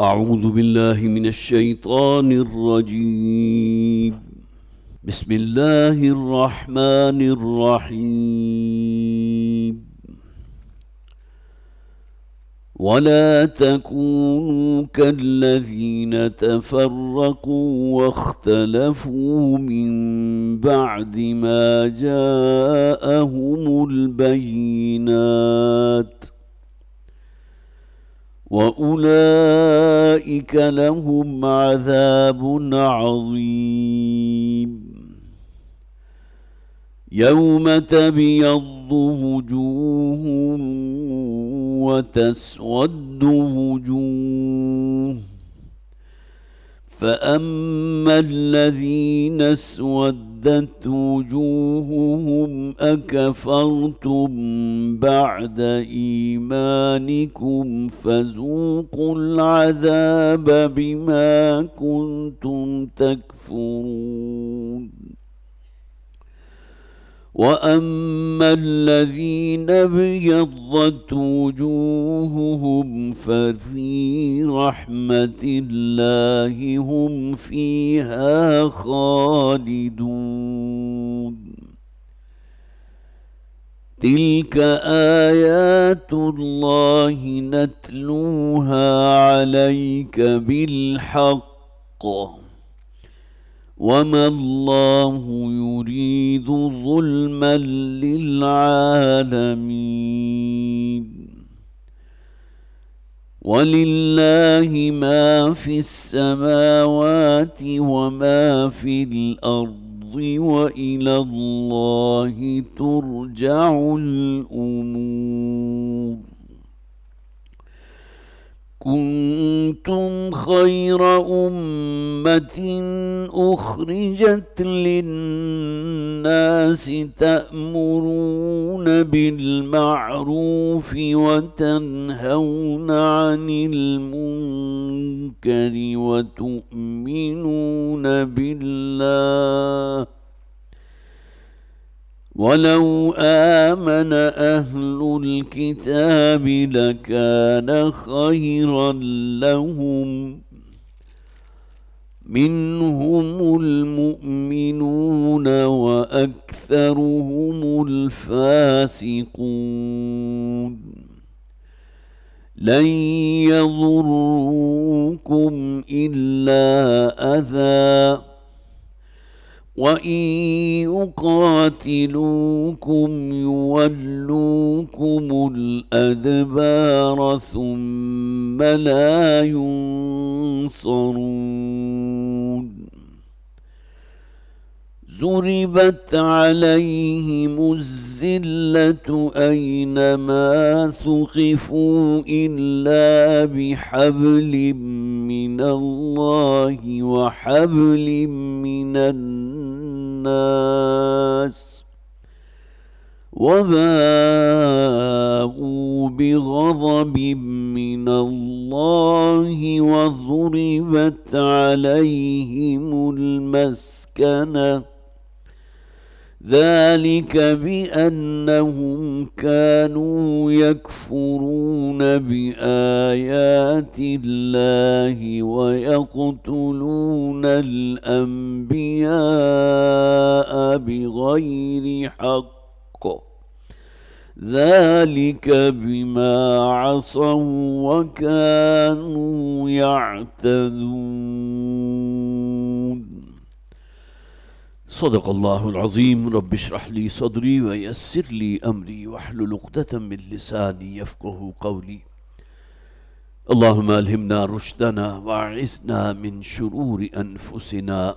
أعوذ بالله من الشيطان الرجيم. بسم الله الرحمن الرحيم. ولا تكونوا كالذين تفرقوا واختلفوا من بعد ما جاءهم البينات وأولئك لهم عذاب عظيم. يوم تبيض وجوه وتسود وجوه، فأما الذين اسودت وجوههم أكفرتم بعد إيمانكم فذوقوا العذاب بما كنتم تكفرون. وأما الذين ابيضت وجوههم ففي رحمة الله هم فيها خالدون. تلك آيات الله نتلوها عليك بالحق، وما الله يريد ظلما للعالمين. ولله ما في السماوات وما في الأرض، وإلى الله ترجع الأمور. كنتم خير أمة أخرجت للناس تأمرون بالمعروف وتنهون عن المنكر وتؤمنون بالله. ولو آمن أهل الكتاب لكان خيرا لهم، منهم المؤمنون وأكثرهم الفاسقون. لن يضروكم إلا أذى، وإن يقاتلوكم يولوكم الأدبار ثم لا ينصرون. ضربت عليهم الذلة أينما ثقفوا إلا بحبل من الله وحبل من الناس، وباءوا بغضب من الله وضربت عليهم المسكنة، ذلك بأنهم كانوا يكفرون بآيات الله ويقتلون الأنبياء بغير حق، ذلك بما عصوا وكانوا يعتدون. صدق الله العظيم. رب اشرح لي صدري ويسر لي أمري واحلل عقدة من لساني يفقه قولي. اللهم ألهمنا رشدنا وأعذنا من شرور أنفسنا،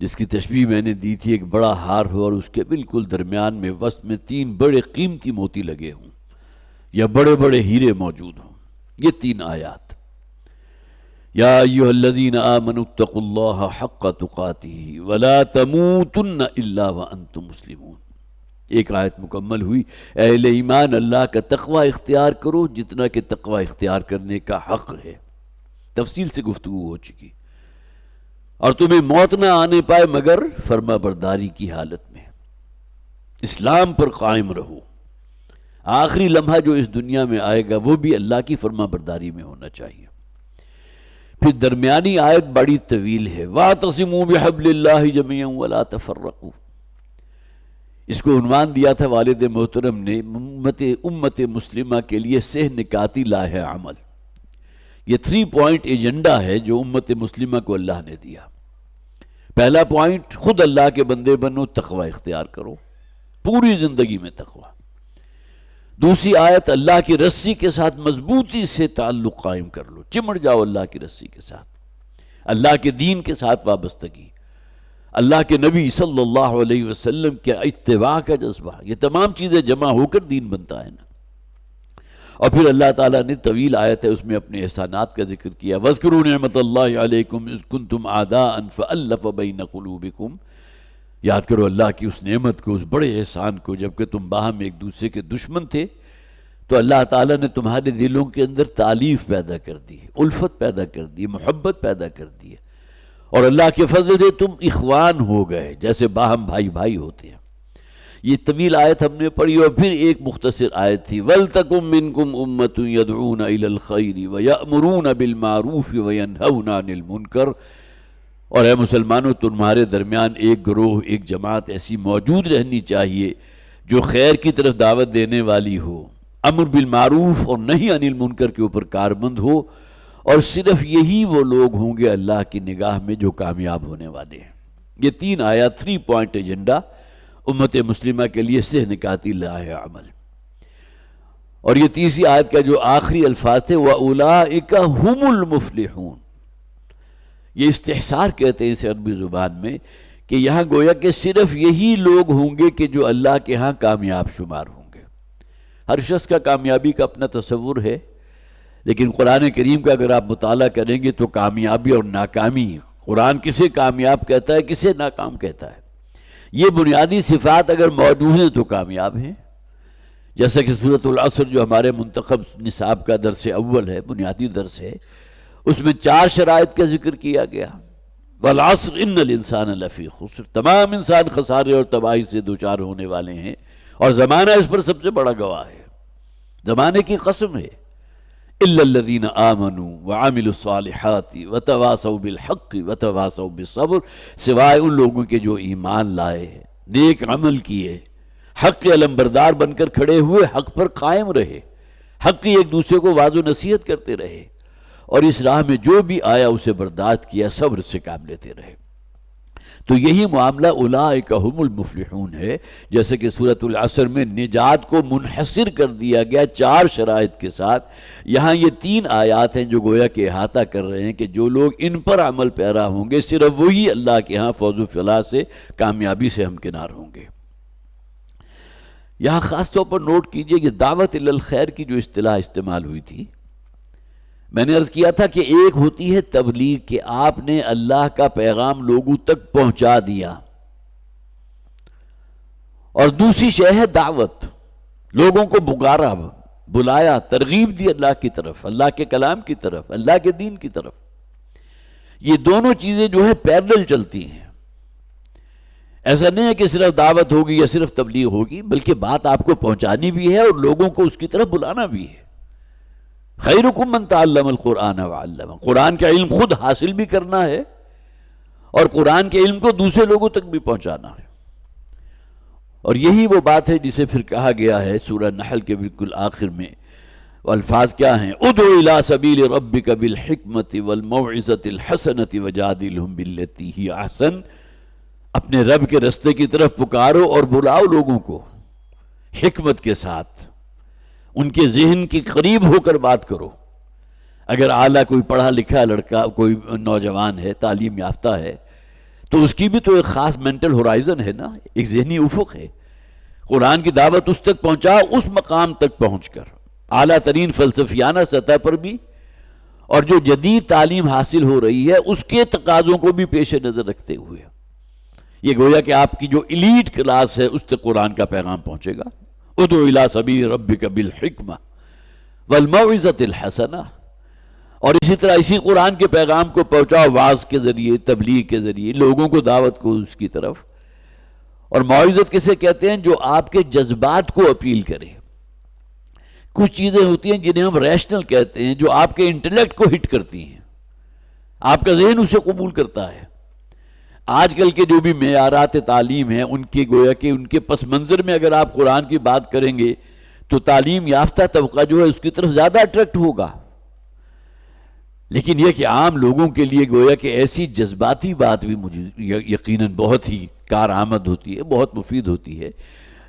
جس کی تشبیہ میں نے دی تھی، ایک بڑا ہار ہو اور اس کے بالکل درمیان میں وسط میں 3 بڑے قیمتی موتی لگے ہوں یا بڑے بڑے ہیرے موجود ہوں۔ یہ 3 آیات، یا ایھا الذین آمنوا اتقوا اللہ حق تقاتہ ولا تموتن الا وانتم مسلمون۔ ایک آیت مکمل ہوئی، اے اہل ایمان اللہ کا تقوی اختیار کرو جتنا کہ تقوی اختیار کرنے کا حق ہے۔ تفصیل سے گفتگو ہو چکی۔ اور تمہیں موت نہ آنے پائے مگر فرما برداری کی حالت میں، اسلام پر قائم رہو۔ آخری لمحہ جو اس دنیا میں آئے گا وہ بھی اللہ کی فرما برداری میں ہونا چاہیے۔ پھر درمیانی آیت بڑی طویل ہے، وَاعْتَصِمُوا بِحَبْلِ اللَّهِ جَمِيعًا وَلَا تَفَرَّقُوا۔ اس کو عنوان دیا تھا والد محترم نے امت مسلمہ کے لیے سہ نکاتی لاہ عمل۔ یہ 3 پوائنٹ ایجنڈا ہے جو امت مسلمہ کو اللہ نے دیا۔ پہلا پوائنٹ، خود اللہ کے بندے بنو، تقوی اختیار کرو، پوری زندگی میں تقوی۔ دوسری آیت، اللہ کی رسی کے ساتھ مضبوطی سے تعلق قائم کر لو، چمٹ جاؤ اللہ کی رسی کے ساتھ، اللہ کے دین کے ساتھ وابستگی، اللہ کے نبی صلی اللہ علیہ وسلم کے اتباع کا جذبہ، یہ تمام چیزیں جمع ہو کر دین بنتا ہے نا۔ اور پھر اللہ تعالیٰ نے طویل آیت ہے اس میں اپنے احسانات کا ذکر کیا، وَاذْكُرُوا نِعْمَةَ اللَّهِ عَلَيْكُمْ إِذْ كُنْتُمْ أَعْدَاءً فَأَلَّفَ بَيْنَ قُلُوبِكُمْ۔ یاد کرو اللہ کی اس نعمت کو، اس بڑے احسان کو، جبکہ تم باہم ایک دوسرے کے دشمن تھے تو اللہ تعالیٰ نے تمہارے دلوں کے اندر تالیف پیدا کر دی، الفت پیدا کر دی، محبت پیدا کر دی، اور اللہ کے فضل سے تم اخوان ہو گئے، جیسے باہم بھائی بھائی ہوتے ہیں۔ یہ طویل آیت ہم نے پڑھی، اور پھر ایک مختصر آیت تھی، وَلْتَكُن مِّنكُمْ أُمَّةٌ يَدْعُونَ إِلَى الْخَيْرِ وَيَأْمُرُونَ بِالْمَعْرُوفِ وَيَنْهَوْنَ عَنِ الْمُنكَرِ۔ اور اے مسلمانوں، تمہارے درمیان ایک گروہ، ایک جماعت ایسی موجود رہنی چاہیے جو خیر کی طرف دعوت دینے والی ہو، امر بالمعروف اور نہی عن المنکر کے اوپر کاربند ہو، اور صرف یہی وہ لوگ ہوں گے اللہ کی نگاہ میں جو کامیاب ہونے والے ہیں۔ یہ 3 آیات، 3 پوائنٹ ایجنڈا امت مسلمہ کے لیے سہ نکاتی لاہ عمل۔ اور یہ تیسری آیت کا جو آخری الفاظ تھے، وَأُولَئِكَ هُمُ الْمُفْلِحُونَ، یہ استحصار کہتے ہیں اسے عربی زبان میں، کہ یہاں گویا کہ صرف یہی لوگ ہوں گے کہ جو اللہ کے ہاں کامیاب شمار ہوں گے۔ ہر شخص کا کامیابی کا اپنا تصور ہے، لیکن قرآن کریم کا اگر آپ مطالعہ کریں گے تو کامیابی اور ناکامی، قرآن کسے کامیاب کہتا ہے، کسے ناکام کہتا ہے، یہ بنیادی صفات اگر موجود ہیں تو کامیاب ہیں۔ جیسا کہ سورۃ العصر جو ہمارے منتخب نصاب کا درس اول ہے، بنیادی درس ہے، اس میں 4 شرائط کا ذکر کیا گیا، والعصر ان الانسان لفی خسر، تمام انسان خسارے اور تباہی سے دوچار ہونے والے ہیں، اور زمانہ اس پر سب سے بڑا گواہ ہے، زمانے کی قسم ہے، الا الذین آمنوا وعملوا الصالحات وتواصوا بالحق وتواصوا بالصبر، سوائے ان لوگوں کے جو ایمان لائے، نیک عمل کیے، حق کے علمبردار بن کر کھڑے ہوئے، حق پر قائم رہے، حق کی ایک دوسرے کو واضح نصیحت کرتے رہے، اور اس راہ میں جو بھی آیا اسے برداشت کیا، صبر سے کام لیتے رہے۔ تو یہی معاملہ اولئک هم المفلحون ہے، جیسے کہ سورۃ العصر میں نجات کو منحصر کر دیا گیا 4 شرائط کے ساتھ، یہاں یہ 3 آیات ہیں جو گویا کہ احاطہ کر رہے ہیں کہ جو لوگ ان پر عمل پیرا ہوں گے صرف وہی اللہ کے ہاں فوز و فلاح سے، کامیابی سے ہمکنار ہوں گے۔ یہاں خاص طور پر نوٹ کیجئے کہ دعوت الی الخیر کی جو اصطلاح استعمال ہوئی تھی، میں نے عرض کیا تھا کہ ایک ہوتی ہے تبلیغ، کہ آپ نے اللہ کا پیغام لوگوں تک پہنچا دیا، اور دوسری شے ہے دعوت، لوگوں کو پکارا، بلایا، ترغیب دی اللہ کی طرف، اللہ کے کلام کی طرف، اللہ کے دین کی طرف۔ یہ دونوں چیزیں جو ہے پیرلل چلتی ہیں، ایسا نہیں ہے کہ صرف دعوت ہوگی یا صرف تبلیغ ہوگی، بلکہ بات آپ کو پہنچانی بھی ہے اور لوگوں کو اس کی طرف بلانا بھی ہے۔ خیرکم من تعلم القرآن وعلمہ، قرآن کا علم خود حاصل بھی کرنا ہے اور قرآن کے علم کو دوسرے لوگوں تک بھی پہنچانا ہے۔ اور یہی وہ بات ہے جسے پھر کہا گیا ہے سورہ نحل کے بالکل آخر میں، الفاظ کیا ہیں، ادعو الی سبیل ربک بالحکمت والموعظۃ الحسنۃ وجادلہم باللتی ہی احسن، اپنے رب کے رستے کی طرف پکارو اور بلاؤ لوگوں کو حکمت کے ساتھ، ان کے ذہن کے قریب ہو کر بات کرو۔ اگر اعلیٰ کوئی پڑھا لکھا لڑکا، کوئی نوجوان ہے، تعلیم یافتہ ہے، تو اس کی بھی تو ایک خاص مینٹل ہورائزن ہے نا، ایک ذہنی افق ہے. قرآن کی دعوت اس تک پہنچا، اس مقام تک پہنچ کر اعلیٰ ترین فلسفیانہ سطح پر بھی، اور جو جدید تعلیم حاصل ہو رہی ہے اس کے تقاضوں کو بھی پیش نظر رکھتے ہوئے یہ گویا کہ آپ کی جو ایلیٹ کلاس ہے اس تک قرآن کا پیغام پہنچے گا. ادعو الی سبیل ربک بالحکمہ والموعظۃ الحسنہ. اور اسی طرح اسی قرآن کے پیغام کو پہنچاؤ وعظ کے ذریعے، تبلیغ کے ذریعے، لوگوں کو دعوت کو اس کی طرف. اور موعظت کسے کہتے ہیں؟ جو آپ کے جذبات کو اپیل کرے. کچھ چیزیں ہوتی ہیں جنہیں ہم ریشنل کہتے ہیں، جو آپ کے انٹلیکٹ کو ہٹ کرتی ہیں، آپ کا ذہن اسے قبول کرتا ہے. آج کل کے جو بھی معیارات تعلیم ہیں ان کی گویا کہ ان کے پس منظر میں اگر آپ قرآن کی بات کریں گے تو تعلیم یافتہ طبقہ جو ہے اس کی طرف زیادہ اٹریکٹ ہوگا. لیکن یہ کہ عام لوگوں کے لیے گویا کہ ایسی جذباتی بات بھی مجھے یقیناً بہت ہی کارآمد ہوتی ہے، بہت مفید ہوتی ہے،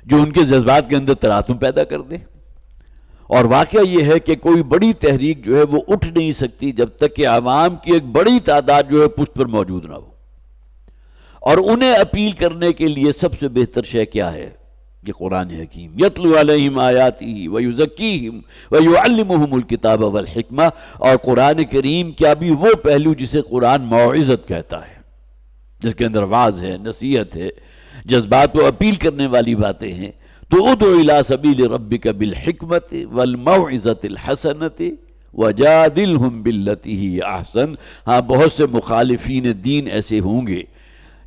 جو ان کے جذبات کے اندر تراکم پیدا کر دے. اور واقعہ یہ ہے کہ کوئی بڑی تحریک جو ہے وہ اٹھ نہیں سکتی جب تک کہ عوام کی ایک بڑی تعداد جو ہے پشت پر موجود نہ ہو. اور انہیں اپیل کرنے کے لیے سب سے بہتر شے کیا ہے؟ یہ قرآن حکیم. یتلو علیہم آیاتہ ویزکیہم ویعلمہم الکتاب والحکمہ. اور قرآن کریم کیا بھی وہ پہلو جسے قرآن موعظت کہتا ہے، جس کے اندر وعظ ہے، نصیحت ہے، جذبات کو اپیل کرنے والی باتیں ہیں. تو ادعو الی سبیل ربک بالحکمۃ والموعظۃ الحسنۃ وجادلہم باللتی ہی احسن. ہاں، بہت سے مخالفین دین ایسے ہوں گے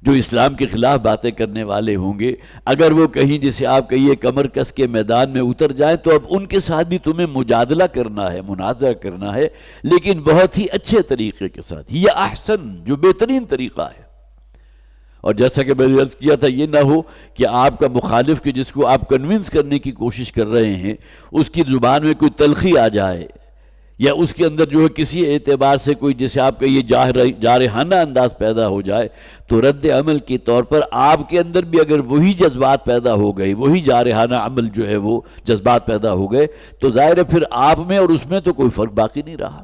جو اسلام کے خلاف باتیں کرنے والے ہوں گے. اگر وہ کہیں جسے آپ کہیے کمر کس کے میدان میں اتر جائیں تو اب ان کے ساتھ بھی تمہیں مجادلہ کرنا ہے، مناظرہ کرنا ہے، لیکن بہت ہی اچھے طریقے کے ساتھ. یہ احسن، جو بہترین طریقہ ہے. اور جیسا کہ میں نے عرض کیا تھا، یہ نہ ہو کہ آپ کا مخالف کہ جس کو آپ کنونس کرنے کی کوشش کر رہے ہیں اس کی زبان میں کوئی تلخی آ جائے، یا اس کے اندر جو ہے کسی اعتبار سے کوئی جیسے آپ کا یہ جارحانہ انداز پیدا ہو جائے، تو رد عمل کے طور پر آپ کے اندر بھی اگر وہی جذبات پیدا ہو گئے، وہی جارحانہ عمل جو ہے وہ جذبات پیدا ہو گئے، تو ظاہر ہے پھر آپ میں اور اس میں تو کوئی فرق باقی نہیں رہا.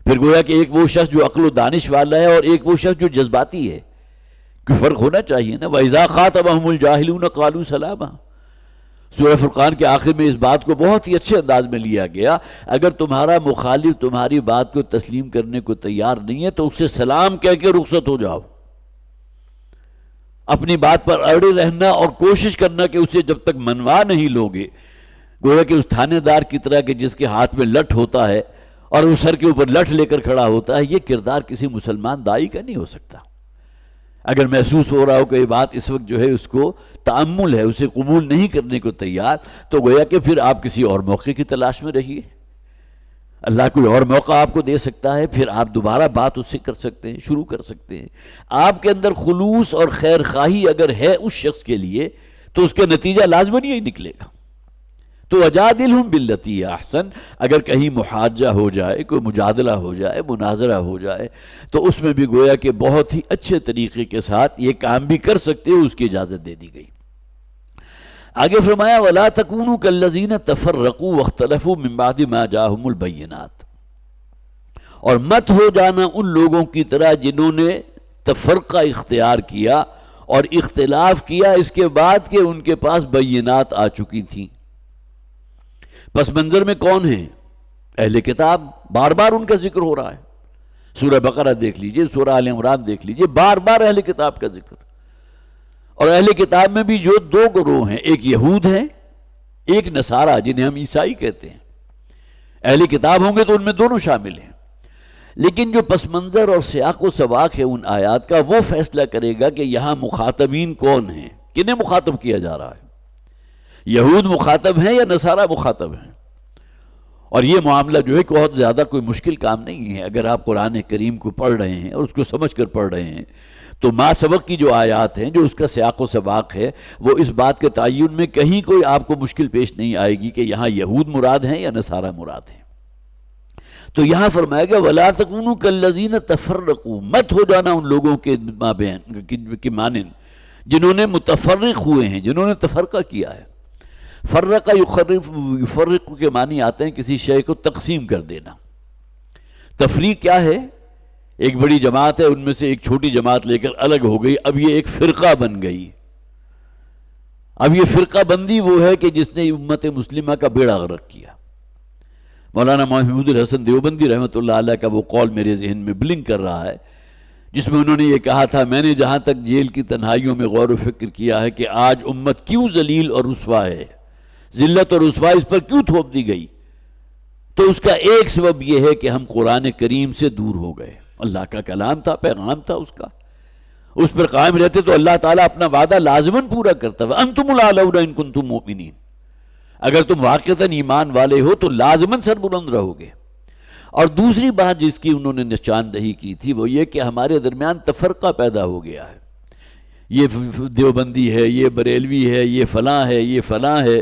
پھر گویا کہ ایک وہ شخص جو عقل و دانش والا ہے اور ایک وہ شخص جو جذباتی ہے، کوئی فرق ہونا چاہیے نا. وَإِذَا خَاطَبَهُمُ الْجَاهِلُونَ قَالُوا سَلَامًا. سورہ فرقان کے آخر میں اس بات کو بہت ہی اچھے انداز میں لیا گیا. اگر تمہارا مخالف تمہاری بات کو تسلیم کرنے کو تیار نہیں ہے تو اس سے سلام کہہ کے رخصت ہو جاؤ. اپنی بات پر اڑے رہنا اور کوشش کرنا کہ اسے جب تک منوا نہیں لوگے، گویا کہ اس تھانے دار کی طرح کہ جس کے ہاتھ میں لٹ ہوتا ہے اور وہ سر کے اوپر لٹ لے کر کھڑا ہوتا ہے، یہ کردار کسی مسلمان داعی کا نہیں ہو سکتا. اگر محسوس ہو رہا ہو کہ یہ بات اس وقت جو ہے اس کو تأمل ہے، اسے قبول نہیں کرنے کو تیار، تو گویا کہ پھر آپ کسی اور موقع کی تلاش میں رہیے. اللہ کوئی اور موقع آپ کو دے سکتا ہے، پھر آپ دوبارہ بات اس سے کر سکتے ہیں، شروع کر سکتے ہیں. آپ کے اندر خلوص اور خیر خواہی اگر ہے اس شخص کے لیے تو اس کا نتیجہ لازماً یہی نکلے گا. تو وجادلہم باللتی احسن. اگر کہیں محاجہ ہو جائے، کوئی مجادلہ ہو جائے، مناظرہ ہو جائے، تو اس میں بھی گویا کہ بہت ہی اچھے طریقے کے ساتھ یہ کام بھی کر سکتے ہو، اس کی اجازت دے دی گئی. آگے فرمایا وَلَا تَكُونُوا كَالَّذِينَ تَفَرَّقُوا وَاخْتَلَفُوا مِن بَعْدِ مَا جَاءَهُمُ الْبَيِّنَاتُ. اور مت ہو جانا ان لوگوں کی طرح جنہوں نے تفرقہ اختیار کیا اور اختلاف کیا اس کے بعد کہ ان کے پاس بینات آ چکی تھیں. پس منظر میں کون ہیں؟ اہل کتاب. بار بار ان کا ذکر ہو رہا ہے. سورہ بقرہ دیکھ لیجئے، سورہ آل عمران دیکھ لیجئے، بار بار اہل کتاب کا ذکر. اور اہل کتاب میں بھی جو دو گروہ ہیں، ایک یہود ہیں، ایک نصارہ جنہیں ہم عیسائی کہتے ہیں. اہل کتاب ہوں گے تو ان میں دونوں شامل ہیں. لیکن جو پس منظر اور سیاق و سباق ہے ان آیات کا، وہ فیصلہ کرے گا کہ یہاں مخاطبین کون ہیں، کنہیں مخاطب کیا جا رہا ہے. یہود مخاطب ہیں یا نصارہ مخاطب ہیں؟ اور یہ معاملہ جو ہے بہت زیادہ کوئی مشکل کام نہیں ہے. اگر آپ قرآن کریم کو پڑھ رہے ہیں اور اس کو سمجھ کر پڑھ رہے ہیں تو ما سبق کی جو آیات ہیں، جو اس کا سیاق و سباق ہے، وہ اس بات کے تعین میں کہیں کوئی آپ کو مشکل پیش نہیں آئے گی کہ یہاں یہود مراد ہیں یا نصارہ مراد ہیں. تو یہاں فرمایا گیا وَلَا تَكُونُوا كَالَّذِينَ تَفَرَّقُوا. مت ہو جانا ان لوگوں کے مابین کی مانند جنہوں نے متفرق ہوئے ہیں، جنہوں نے تفرقہ کیا ہے. فرقہ یفرق کے معنی آتے ہیں کسی شے کو تقسیم کر دینا. تفریق کیا ہے؟ ایک بڑی جماعت ہے، ان میں سے ایک چھوٹی جماعت لے کر الگ ہو گئی، اب یہ ایک فرقہ بن گئی۔ اب یہ فرقہ بندی وہ ہے کہ جس نے امت مسلمہ کا بیڑا غرق کیا۔ مولانا محمود الحسن دیوبندی رحمۃ اللہ علیہ کا وہ قول میرے ذہن میں بلنک کر رہا ہے، جس میں انہوں نے یہ کہا تھا، میں نے جہاں تک جیل کی تنہائیوں میں غور و فکر کیا ہے کہ آج امت کیوں ذلیل اور رسوا ہے، ذلت اور رسوائی اس پر کیوں تھوپ دی گئی، تو اس کا ایک سبب یہ ہے کہ ہم قرآن کریم سے دور ہو گئے۔ اللہ کا کلام تھا، پیغام تھا اس کا، اس پر قائم رہتے تو اللہ تعالیٰ اپنا وعدہ لازماً پورا کرتا ہے۔ وَأَنْتُمُ الْأَعْلَوْنَ إِن كُنتُم مُؤْمِنِينَ، اگر تم واقعتاً ایمان والے ہو تو لازماً سربلند رہو گے۔ اور دوسری بات جس کی انہوں نے نشاندہی کی تھی وہ یہ کہ ہمارے درمیان تفرقہ پیدا ہو گیا ہے، یہ دیوبندی ہے، یہ بریلوی ہے، یہ فلاں ہے، یہ فلاں ہے،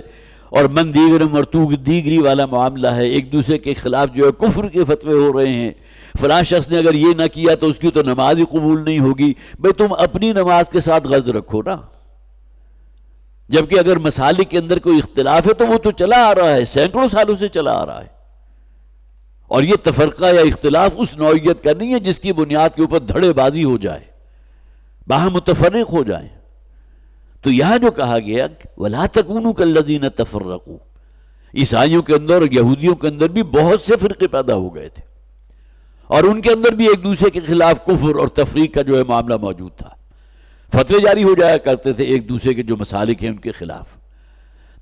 اور من دیگرم اور تو دیگری والا معاملہ ہے، ایک دوسرے کے خلاف جو ہے کفر کے فتوے ہو رہے ہیں، فلاں شخص نے اگر یہ نہ کیا تو اس کی تو نماز ہی قبول نہیں ہوگی۔ بھئی تم اپنی نماز کے ساتھ غض رکھو نا، جبکہ اگر مسالک کے اندر کوئی اختلاف ہے تو وہ تو چلا آ رہا ہے، سینکڑوں سالوں سے چلا آ رہا ہے، اور یہ تفرقہ یا اختلاف اس نوعیت کا نہیں ہے جس کی بنیاد کے اوپر دھڑے بازی ہو جائے، باہم متفرق ہو جائیں۔ تو یہاں جو کہا گیا وَلَا تَكُونُوا كَالَّذِينَ تَفَرَّقُوا، عیسائیوں کے اندر اور یہودیوں کے اندر بھی بہت سے فرقے پیدا ہو گئے تھے، اور ان کے اندر بھی ایک دوسرے کے خلاف کفر اور تفریق کا جو ہے معاملہ موجود تھا، فتوے جاری ہو جایا کرتے تھے ایک دوسرے کے جو مسالک ہیں ان کے خلاف۔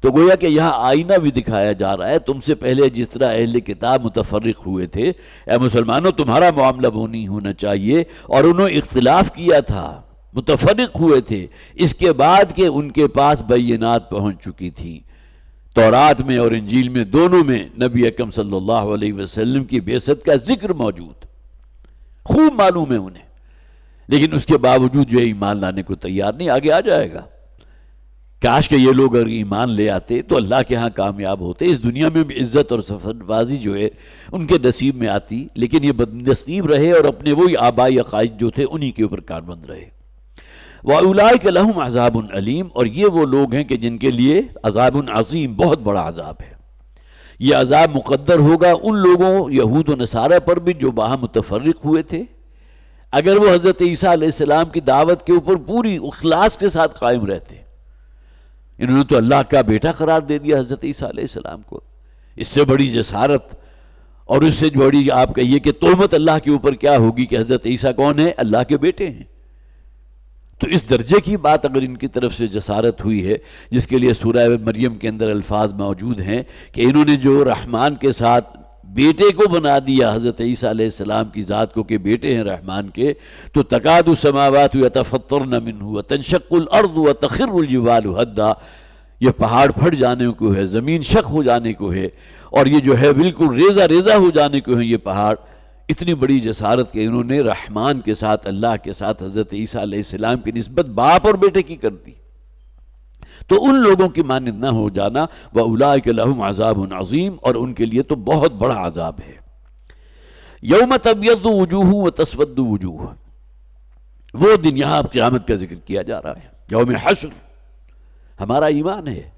تو گویا کہ یہاں آئینہ بھی دکھایا جا رہا ہے، تم سے پہلے جس طرح اہل کتاب متفرق ہوئے تھے، اے مسلمانوں تمہارا معاملہ وہ نہیں ہونا چاہیے، اور انہوں اختلاف کیا تھا، متفرق ہوئے تھے، اس کے بعد کہ ان کے پاس بینات پہنچ چکی تھی، تورات میں اور انجیل میں دونوں میں نبی اکرم صلی اللہ علیہ وسلم کی بعثت کا ذکر موجود، خوب معلوم ہے انہیں، لیکن اس کے باوجود جو ہے ایمان لانے کو تیار نہیں۔ آگے آ جائے گا، کاش کہ یہ لوگ اگر ایمان لے آتے تو اللہ کے ہاں کامیاب ہوتے، اس دنیا میں بھی عزت اور سفر بازی جو ہے ان کے نصیب میں آتی، لیکن یہ بد نصیب رہے اور اپنے وہی آبائی عقائد جو تھے انہی کے اوپر کاربند رہے۔ وَأُولَٰئِكَ لَهُمْ عَذَابٌ عَلِيمٌ، اور یہ وہ لوگ ہیں کہ جن کے لیے عذاب عظیم، بہت بڑا عذاب ہے۔ یہ عذاب مقدر ہوگا ان لوگوں یہود و نصارہ پر بھی جو باہم متفرق ہوئے تھے، اگر وہ حضرت عیسیٰ علیہ السلام کی دعوت کے اوپر پوری اخلاص کے ساتھ قائم رہتے۔ انہوں نے تو اللہ کا بیٹا قرار دے دیا حضرت عیسیٰ علیہ السلام کو، اس سے بڑی جسارت اور اس سے بڑی آپ کہیے کہ تہمت اللہ کے اوپر کیا ہوگی کہ حضرت عیسیٰ کون ہے؟ اللہ کے بیٹے ہیں۔ تو اس درجے کی بات اگر ان کی طرف سے جسارت ہوئی ہے، جس کے لیے سورہ مریم کے اندر الفاظ موجود ہیں کہ انہوں نے جو رحمان کے ساتھ بیٹے کو بنا دیا حضرت عیسیٰ علیہ السلام کی ذات کو کہ بیٹے ہیں رحمان کے، تو تکاد السماوات یتفطرن منہ وتنشق الارض وتخر الجبال ہدا، یہ پہاڑ پھٹ جانے کو ہے، زمین شق ہو جانے کو ہے، اور یہ جو ہے بالکل ریزہ ریزہ ہو جانے کو ہیں یہ پہاڑ۔ اتنی بڑی جسارت کہ انہوں نے رحمان کے ساتھ، اللہ کے ساتھ حضرت عیسیٰ علیہ السلام کی نسبت باپ اور بیٹے کی کر دی۔ تو ان لوگوں کی مانند نہ ہو جانا، وَأُولَٰئِكَ لَهُمْ عَذَابٌ عَظِيمٌ، اور ان کے لیے تو بہت بڑا عذاب ہے۔ یوم تبیض وجوہ وتسود وجوہ، وہ دن، یہاں اب قیامت کا ذکر کیا جا رہا ہے، یوم حشر۔ ہمارا ایمان ہے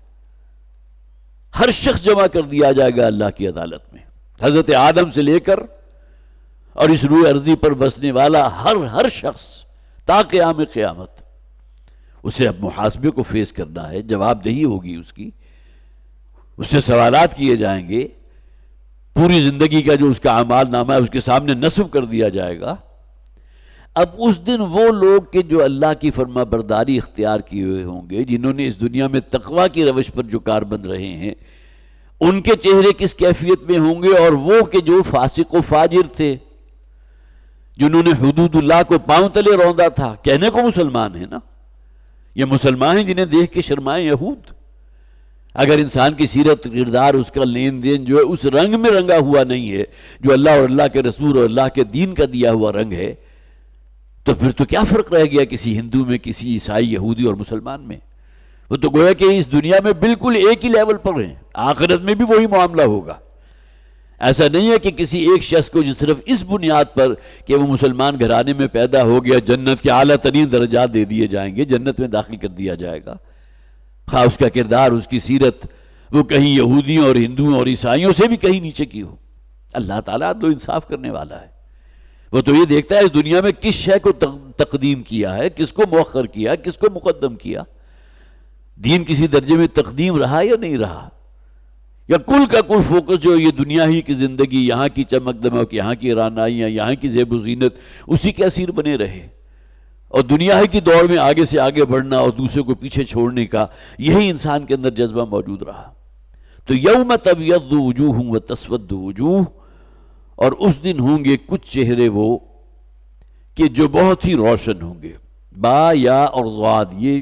ہر شخص جمع کر دیا جائے گا اللہ کی عدالت میں، حضرت آدم سے لے کر اور اس روئے ارضی پر بسنے والا ہر شخص تا قیام قیامت، اسے اب محاسبے کو فیس کرنا ہے، جواب دہی ہوگی اس کی، اس سے سوالات کیے جائیں گے، پوری زندگی کا جو اس کا اعمال نامہ ہے اس کے سامنے نصب کر دیا جائے گا۔ اب اس دن وہ لوگ کہ جو اللہ کی فرما برداری اختیار کیے ہوئے ہوں گے، جنہوں نے اس دنیا میں تقویٰ کی روش پر جو کاربند رہے ہیں، ان کے چہرے کس کیفیت میں ہوں گے، اور وہ کہ جو فاسق و فاجر تھے، جنہوں نے حدود اللہ کو پاؤں تلے روندا تھا، کہنے کو مسلمان ہیں نا، یہ مسلمان ہیں جنہیں دیکھ کے شرمائیں یہود۔ اگر انسان کی سیرت کردار، اس کا لین دین جو ہے اس رنگ میں رنگا ہوا نہیں ہے جو اللہ اور اللہ کے رسول اور اللہ کے دین کا دیا ہوا رنگ ہے، تو پھر تو کیا فرق رہ گیا کسی ہندو میں، کسی عیسائی، یہودی اور مسلمان میں؟ وہ تو گویا کہ اس دنیا میں بالکل ایک ہی لیول پر ہیں، آخرت میں بھی وہی معاملہ ہوگا۔ ایسا نہیں ہے کہ کسی ایک شخص کو جو صرف اس بنیاد پر کہ وہ مسلمان گھرانے میں پیدا ہو گیا جنت کے اعلیٰ ترین درجات دے دیے جائیں گے، جنت میں داخل کر دیا جائے گا، خواہ اس کا کردار، اس کی سیرت وہ کہیں یہودیوں اور ہندوؤں اور عیسائیوں سے بھی کہیں نیچے کی ہو۔ اللہ تعالیٰ عدل و انصاف کرنے والا ہے۔ وہ تو یہ دیکھتا ہے اس دنیا میں کس شے کو تقدیم کیا ہے، کس کو مؤخر کیا، کس کو مقدم کیا. دین کسی درجے میں تقدیم رہا یا نہیں رہا، یا کل کا کل فوکس جو یہ دنیا ہی کی زندگی، یہاں کی چمک دمک، یہاں کی رعنائیاں، یہاں کی زیب و زینت، اسی کے اسیر بنے رہے. اور دنیا ہی کی دوڑ میں آگے سے آگے بڑھنا اور دوسرے کو پیچھے چھوڑنے کا یہی انسان کے اندر جذبہ موجود رہا. تو یوم تبیض وجوہ وتسود وجوہ، اور اس دن ہوں گے کچھ چہرے وہ کہ جو بہت ہی روشن ہوں گے. با، یا اور ضاد، یہ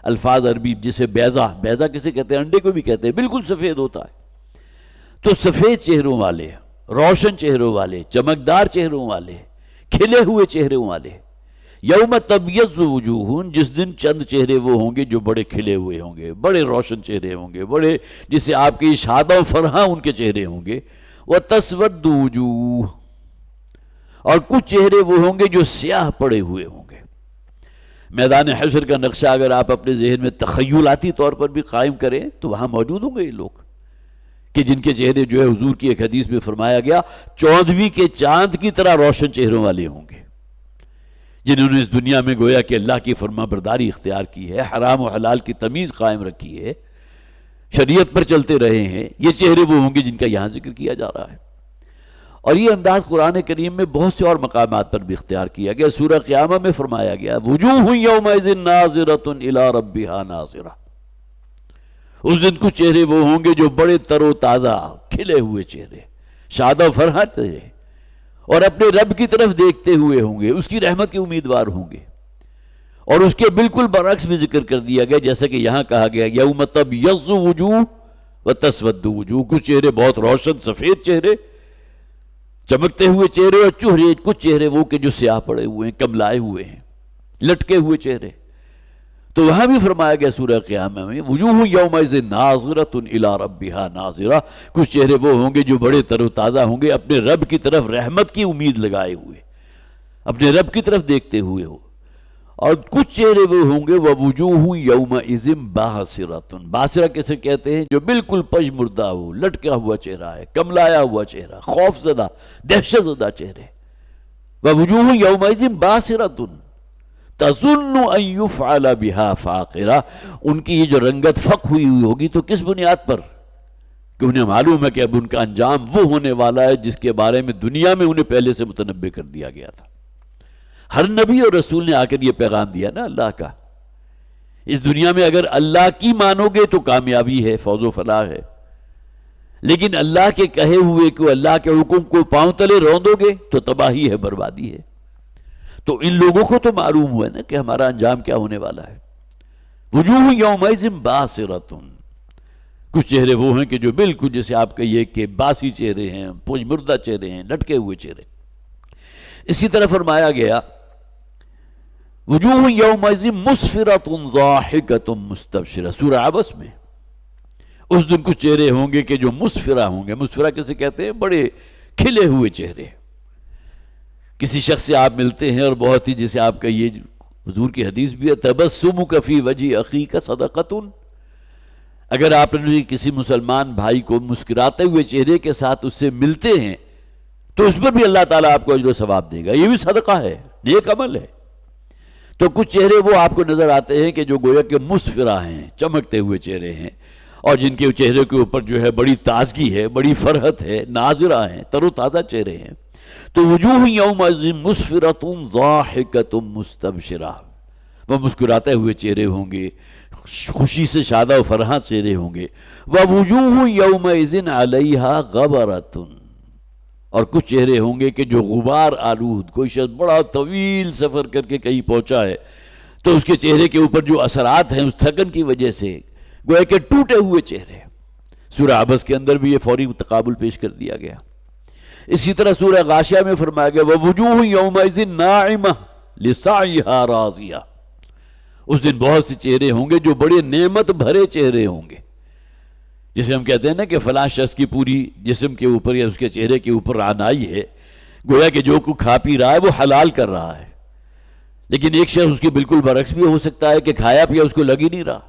الفاظ عربی، جسے بیضہ کسے کہتے ہیں؟ انڈے کو بھی کہتے ہیں، بالکل سفید ہوتا ہے. تو سفید چہروں والے، روشن چہروں والے، چمکدار چہروں والے، کھلے ہوئے چہروں والے. یوم تبیض وجوہ، جس دن چند چہرے وہ ہوں گے جو بڑے کھلے ہوئے ہوں گے، بڑے روشن چہرے ہوں گے، بڑے جسے آپ کی شادہ و فرحاں ان کے چہرے ہوں گے. وَتَسْوَدُّ وُجُوهٌ، اور کچھ چہرے وہ ہوں گے جو سیاہ پڑے ہوئے ہوں گے. میدان حشر کا نقشہ اگر آپ اپنے ذہن میں تخیلاتی طور پر بھی قائم کریں تو وہاں موجود ہوں گے یہ لوگ کہ جن کے چہرے جو ہے حضور کی ایک حدیث میں فرمایا گیا 14ویں کے چاند کی طرح روشن چہروں والے ہوں گے، جنہوں نے اس دنیا میں گویا کہ اللہ کی فرما برداری اختیار کی ہے، حرام و حلال کی تمیز قائم رکھی ہے، شریعت پر چلتے رہے ہیں. یہ چہرے وہ ہوں گے جن کا یہاں ذکر کیا جا رہا ہے. اور یہ انداز قرآن کریم میں بہت سے اور مقامات پر بھی اختیار کیا گیا. سورہ قیامہ میں فرمایا گیا وجوہ یومئذ ناظرۃ الی ربہا ناظرہ، اس دن کچھ چہرے وہ ہوں گے جو بڑے تر و تازہ کھلے ہوئے چہرے، شاد و فرحت چہرے، اور اپنے رب کی طرف دیکھتے ہوئے ہوں گے، اس کی رحمت کے امیدوار ہوں گے. اور اس کے بالکل برعکس بھی ذکر کر دیا گیا، جیسا کہ یہاں کہا گیا یوم تبیض وجوہ وتسود وجوہ، کچھ چہرے بہت روشن سفید چہرے، چمکتے ہوئے چہرے، اور کچھ چہرے وہ کہ جو سیاہ پڑے ہوئے ہیں، کملائے ہوئے ہیں، لٹکے ہوئے چہرے. تو وہاں بھی فرمایا گیا سورہ قیامہ میں وجوہ یومئذ ناظرۃ الی ربہا ناظرہ، کچھ چہرے وہ ہوں گے جو بڑے تر و تازہ ہوں گے، اپنے رب کی طرف رحمت کی امید لگائے ہوئے، اپنے رب کی طرف دیکھتے ہوئے ہو. اور کچھ چہرے وہ ہوں گے ووجوہ یومئذ باسرۃ، باسرہ کیسے کہتے ہیں؟ جو بالکل پژمردہ ہو، لٹکا ہوا چہرہ ہے، کملایا ہوا چہرہ، خوف زدہ، دہشت زدہ چہرے. ووجوہ یومئذ باسرۃ تظن ان یفعل بها فاقرہ، ان کی یہ جو رنگت فق ہوئی ہوگی تو کس بنیاد پر؟ کہ انہیں معلوم ہے کہ اب ان کا انجام وہ ہونے والا ہے جس کے بارے میں دنیا میں انہیں پہلے سے متنبع کر دیا گیا تھا. ہر نبی اور رسول نے آ کر یہ پیغام دیا نا اللہ کا، اس دنیا میں اگر اللہ کی مانو گے تو کامیابی ہے، فوز و فلاح ہے، لیکن اللہ کے کہے ہوئے کہ اللہ کے حکم کو پاؤں تلے روندو گے تو تباہی ہے، بربادی ہے. تو ان لوگوں کو تو معلوم ہوا نا کہ ہمارا انجام کیا ہونے والا ہے. وجوہ یومئذ باسرۃ، کچھ چہرے وہ ہیں کہ جو بالکل جیسے آپ کہیے کہ باسی چہرے ہیں، پوج مردہ چہرے ہیں، لٹکے ہوئے چہرے. اسی طرح فرمایا گیا وجوہ یومئذ مسفرۃ ضاحکۃ مستبشرہ، سورہ عبس میں. اس دن کچھ چہرے ہوں گے کہ جو مسفرہ ہوں گے. مسفرہ کسے کہتے ہیں؟ بڑے کھلے ہوئے چہرے. کسی شخص سے آپ ملتے ہیں اور بہت ہی جیسے آپ کا یہ حضور کی حدیث بھی ہے تبسمک فی وجہ اخیک صدقۃ، اگر آپ نے کسی مسلمان بھائی کو مسکراتے ہوئے چہرے کے ساتھ اس سے ملتے ہیں تو اس پر بھی اللہ تعالیٰ آپ کو اجر و ثواب دے گا، یہ بھی صدقہ ہے، نیک عمل ہے. تو کچھ چہرے وہ آپ کو نظر آتے ہیں کہ جو گویا کہ مسفرہ ہیں، چمکتے ہوئے چہرے ہیں، اور جن کے چہرے کے اوپر جو ہے بڑی تازگی ہے، بڑی فرحت ہے، ناظرہ ہیں، تر و تازہ چہرے ہیں. تو وجوہ یومئذ مسفرۃ ضاحکۃ مستبشرہ، وہ مسکراتے ہوئے چہرے ہوں گے، خوشی سے شادہ و فرحاں چہرے ہوں گے. ووجوہ یومئذ علیہا غبرۃ، اور کچھ چہرے ہوں گے کہ جو غبار آلود، کوئی شخص بڑا طویل سفر کر کے کہیں پہنچا ہے تو اس کے چہرے کے اوپر جو اثرات ہیں اس تھکن کی وجہ سے گویا کہ ٹوٹے ہوئے چہرے. سورہ عبس کے اندر بھی یہ فوری تقابل پیش کر دیا گیا. اسی طرح سورہ غاشیہ میں فرمایا گیا ووجوہ یومئذ ناعمہ لسعیہا راضیہ، اس دن بہت سے چہرے ہوں گے جو بڑے نعمت بھرے چہرے ہوں گے. جسے ہم کہتے ہیں نا کہ فلاں شخص کی پوری جسم کے اوپر یا اس کے چہرے کے اوپر رعنائی ہے، گویا کہ جو کو کھا پی رہا ہے وہ حلال کر رہا ہے. لیکن ایک شخص اس کے بالکل برعکس بھی ہو سکتا ہے کہ کھایا پیا اس کو لگ ہی نہیں رہا.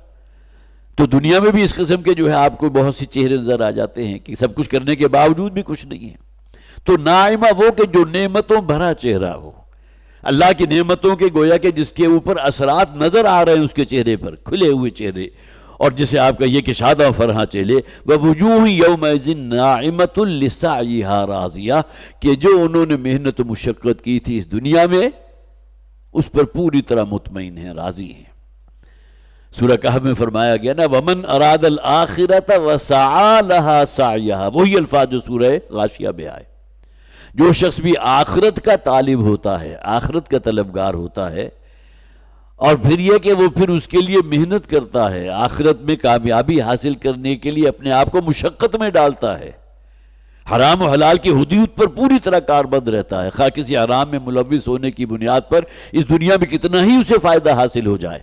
تو دنیا میں بھی اس قسم کے جو ہے آپ کو بہت سی چہرے نظر آ جاتے ہیں کہ سب کچھ کرنے کے باوجود بھی کچھ نہیں ہے. تو ناعمہ وہ کہ جو نعمتوں بھرا چہرہ ہو، اللہ کی نعمتوں کے گویا کہ جس کے اوپر اثرات نظر آ رہے ہیں اس کے چہرے پر، کھلے ہوئے چہرے، اور جسے آپ کا یہ کہ شادہ فرحاں چلے، وَوُجُوهٌ يَوْمَئِذٍ نَاعِمَةٌ لِسَعْيِهَا رَاضِيَةٌ، کہ جو انہوں نے محنت و مشقت کی تھی اس دنیا میں اس پر پوری طرح مطمئن ہیں، راضی ہیں۔ سورہ کہف میں فرمایا گیا نا وَمَنْ أَرَادَ الْآخِرَةَ وَسَعَى لَهَا سَعْيَهَا، وہی الفاظ جو سورہ غاشیہ میں آئے۔ جو شخص بھی آخرت کا طالب ہوتا ہے، آخرت کا طلبگار ہوتا ہے، اور پھر یہ کہ وہ پھر اس کے لیے محنت کرتا ہے، آخرت میں کامیابی حاصل کرنے کے لیے اپنے آپ کو مشقت میں ڈالتا ہے، حرام و حلال کی حدود پر پوری طرح کاربند رہتا ہے، خواہ کسی حرام میں ملوث ہونے کی بنیاد پر اس دنیا میں کتنا ہی اسے فائدہ حاصل ہو جائے،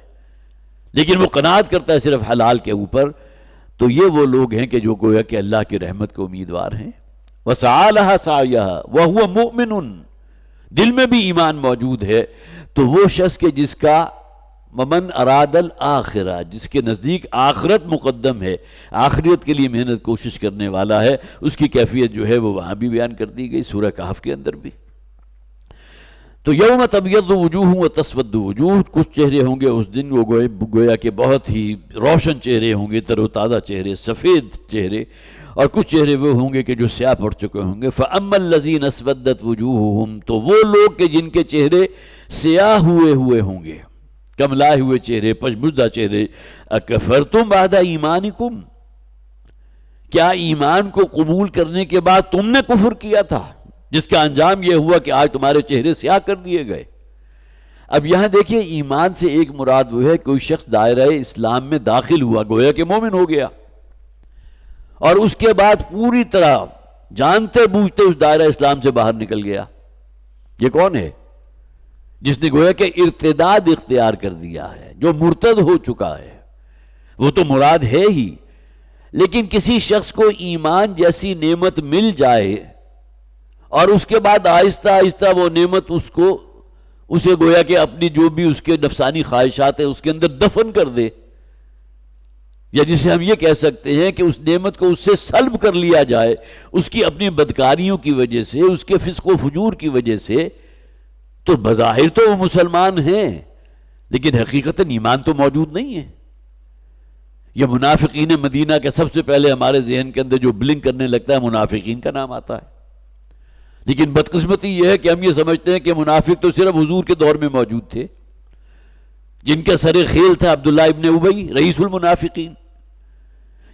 لیکن وہ قناعت کرتا ہے صرف حلال کے اوپر، تو یہ وہ لوگ ہیں کہ جو گویا کہ اللہ کی رحمت کے امیدوار ہیں۔ وَسَعَى لَهَا سَعْيَهَا وَهُوَ مُؤْمِنٌ، دل میں بھی ایمان موجود ہے، تو وہ شخص کہ جس کا وَمَنْ أَرَادَ الْآخِرَةَ، جس کے نزدیک آخرت مقدم ہے، آخرت کے لیے محنت کوشش کرنے والا ہے، اس کی کیفیت جو ہے وہ وہاں بھی بیان کر دی گئی سورہ کہف کے اندر بھی۔ تو یوم تبیض وجوہ وتسود وجوہ، کچھ چہرے ہوں گے اس دن وہ گویا کہ بہت ہی روشن چہرے ہوں گے، تر و تازہ چہرے، سفید چہرے، اور کچھ چہرے وہ ہوں گے کہ جو سیاہ پڑ چکے ہوں گے۔ فَأَمَّا الَّذِينَ اسْوَدَّتْ وُجُوهُهُمْ، تو وہ لوگ کہ جن کے چہرے سیاہ ہوئے ہوں گے، کملائے ہوئے چہرے، پشمردہ چہرے، اکفرتم بعد ایمانکم، کیا ایمان کو قبول کرنے کے بعد تم نے کفر کیا تھا، جس کا انجام یہ ہوا کہ آج تمہارے چہرے سیاہ کر دیے گئے۔ اب یہاں دیکھیں ایمان سے ایک مراد وہ ہے کوئی شخص دائرہ اسلام میں داخل ہوا، گویا کہ مومن ہو گیا، اور اس کے بعد پوری طرح جانتے بوجھتے اس دائرہ اسلام سے باہر نکل گیا۔ یہ کون ہے؟ جس نے گویا کہ ارتداد اختیار کر دیا ہے، جو مرتد ہو چکا ہے، وہ تو مراد ہے ہی، لیکن کسی شخص کو ایمان جیسی نعمت مل جائے اور اس کے بعد آہستہ آہستہ وہ نعمت اسے گویا کہ اپنی جو بھی اس کے نفسانی خواہشات ہیں اس کے اندر دفن کر دے، یا جسے ہم یہ کہہ سکتے ہیں کہ اس نعمت کو اس سے سلب کر لیا جائے، اس کی اپنی بدکاریوں کی وجہ سے، اس کے فسق و فجور کی وجہ سے، تو بظاہر تو وہ مسلمان ہیں لیکن حقیقتاً ایمان تو موجود نہیں ہے۔ یہ منافقین مدینہ کے سب سے پہلے ہمارے ذہن کے اندر جو بلنک کرنے لگتا ہے منافقین کا نام آتا ہے، لیکن بدقسمتی یہ ہے کہ ہم یہ سمجھتے ہیں کہ منافق تو صرف حضور کے دور میں موجود تھے، جن کا سر خیل تھا عبداللہ ابن ابی رئیس المنافقین،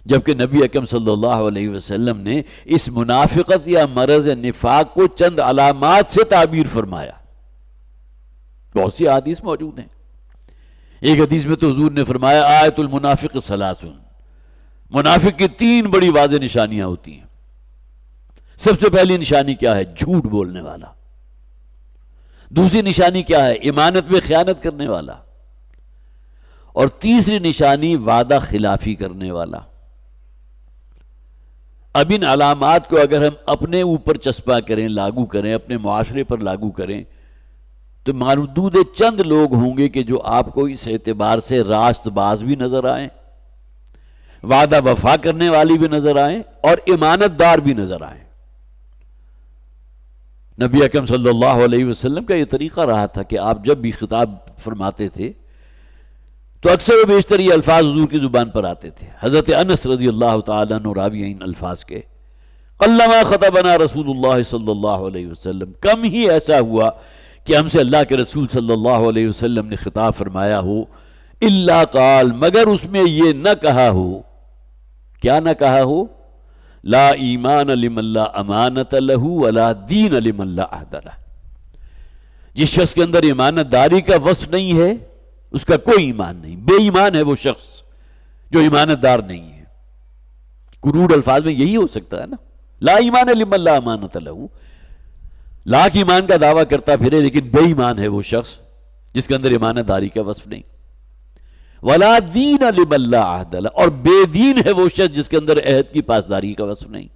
جبکہ نبی اکرم صلی اللہ علیہ وسلم نے اس منافقت یا مرض نفاق کو چند علامات سے تعبیر فرمایا۔ بہت سی حدیث موجود ہیں، ایک حدیث میں تو حضور نے فرمایا آیت المنافق ثلاث، منافق کی 3 بڑی واضح نشانیاں ہوتی ہیں۔ سب سے پہلی نشانی کیا ہے؟ جھوٹ بولنے والا۔ دوسری نشانی کیا ہے؟ امانت میں خیانت کرنے والا۔ اور تیسری نشانی وعدہ خلافی کرنے والا۔ اب ان علامات کو اگر ہم اپنے اوپر چسپاں کریں، لاگو کریں، اپنے معاشرے پر لاگو کریں، تو محدود چند لوگ ہوں گے کہ جو آپ کو اس اعتبار سے راست باز بھی نظر آئیں، وعدہ وفا کرنے والی بھی نظر آئیں، اور امانت دار بھی نظر آئیں۔ نبی اکرم صلی اللہ علیہ وسلم کا یہ طریقہ رہا تھا کہ آپ جب بھی خطاب فرماتے تھے تو اکثر و بیشتر یہ الفاظ حضور کی زبان پر آتے تھے۔ حضرت انس رضی اللہ تعالیٰ عنہ راوی ہیں ان الفاظ کے، قلما خطبنا رسول اللہ صلی اللہ علیہ وسلم، کم ہی ایسا ہوا کہ ہم سے اللہ کے رسول صلی اللہ علیہ وسلم نے خطاب فرمایا ہو، الا قال، مگر اس میں یہ نہ کہا ہو، کیا نہ کہا ہو؟ لا ایمان لمن لا امانت لہ ولا دین لمن لا عہد لہ، جس شخص کے اندر امانت داری کا وصف نہیں ہے اس کا کوئی ایمان نہیں، بے ایمان ہے وہ شخص جو امانت دار نہیں ہے۔ کروڑ الفاظ میں یہی ہو سکتا ہے نا، لا ایمان لمن لا امانت لہ، لاکھ ایمان کا دعویٰ کرتا پھرے لیکن بے ایمان ہے وہ شخص جس کے اندر امانت داری کا وصف نہیں۔ ولا دین لمن لا عہد لہ، اور بے دین ہے وہ شخص جس کے اندر عہد کی پاسداری کا وصف نہیں۔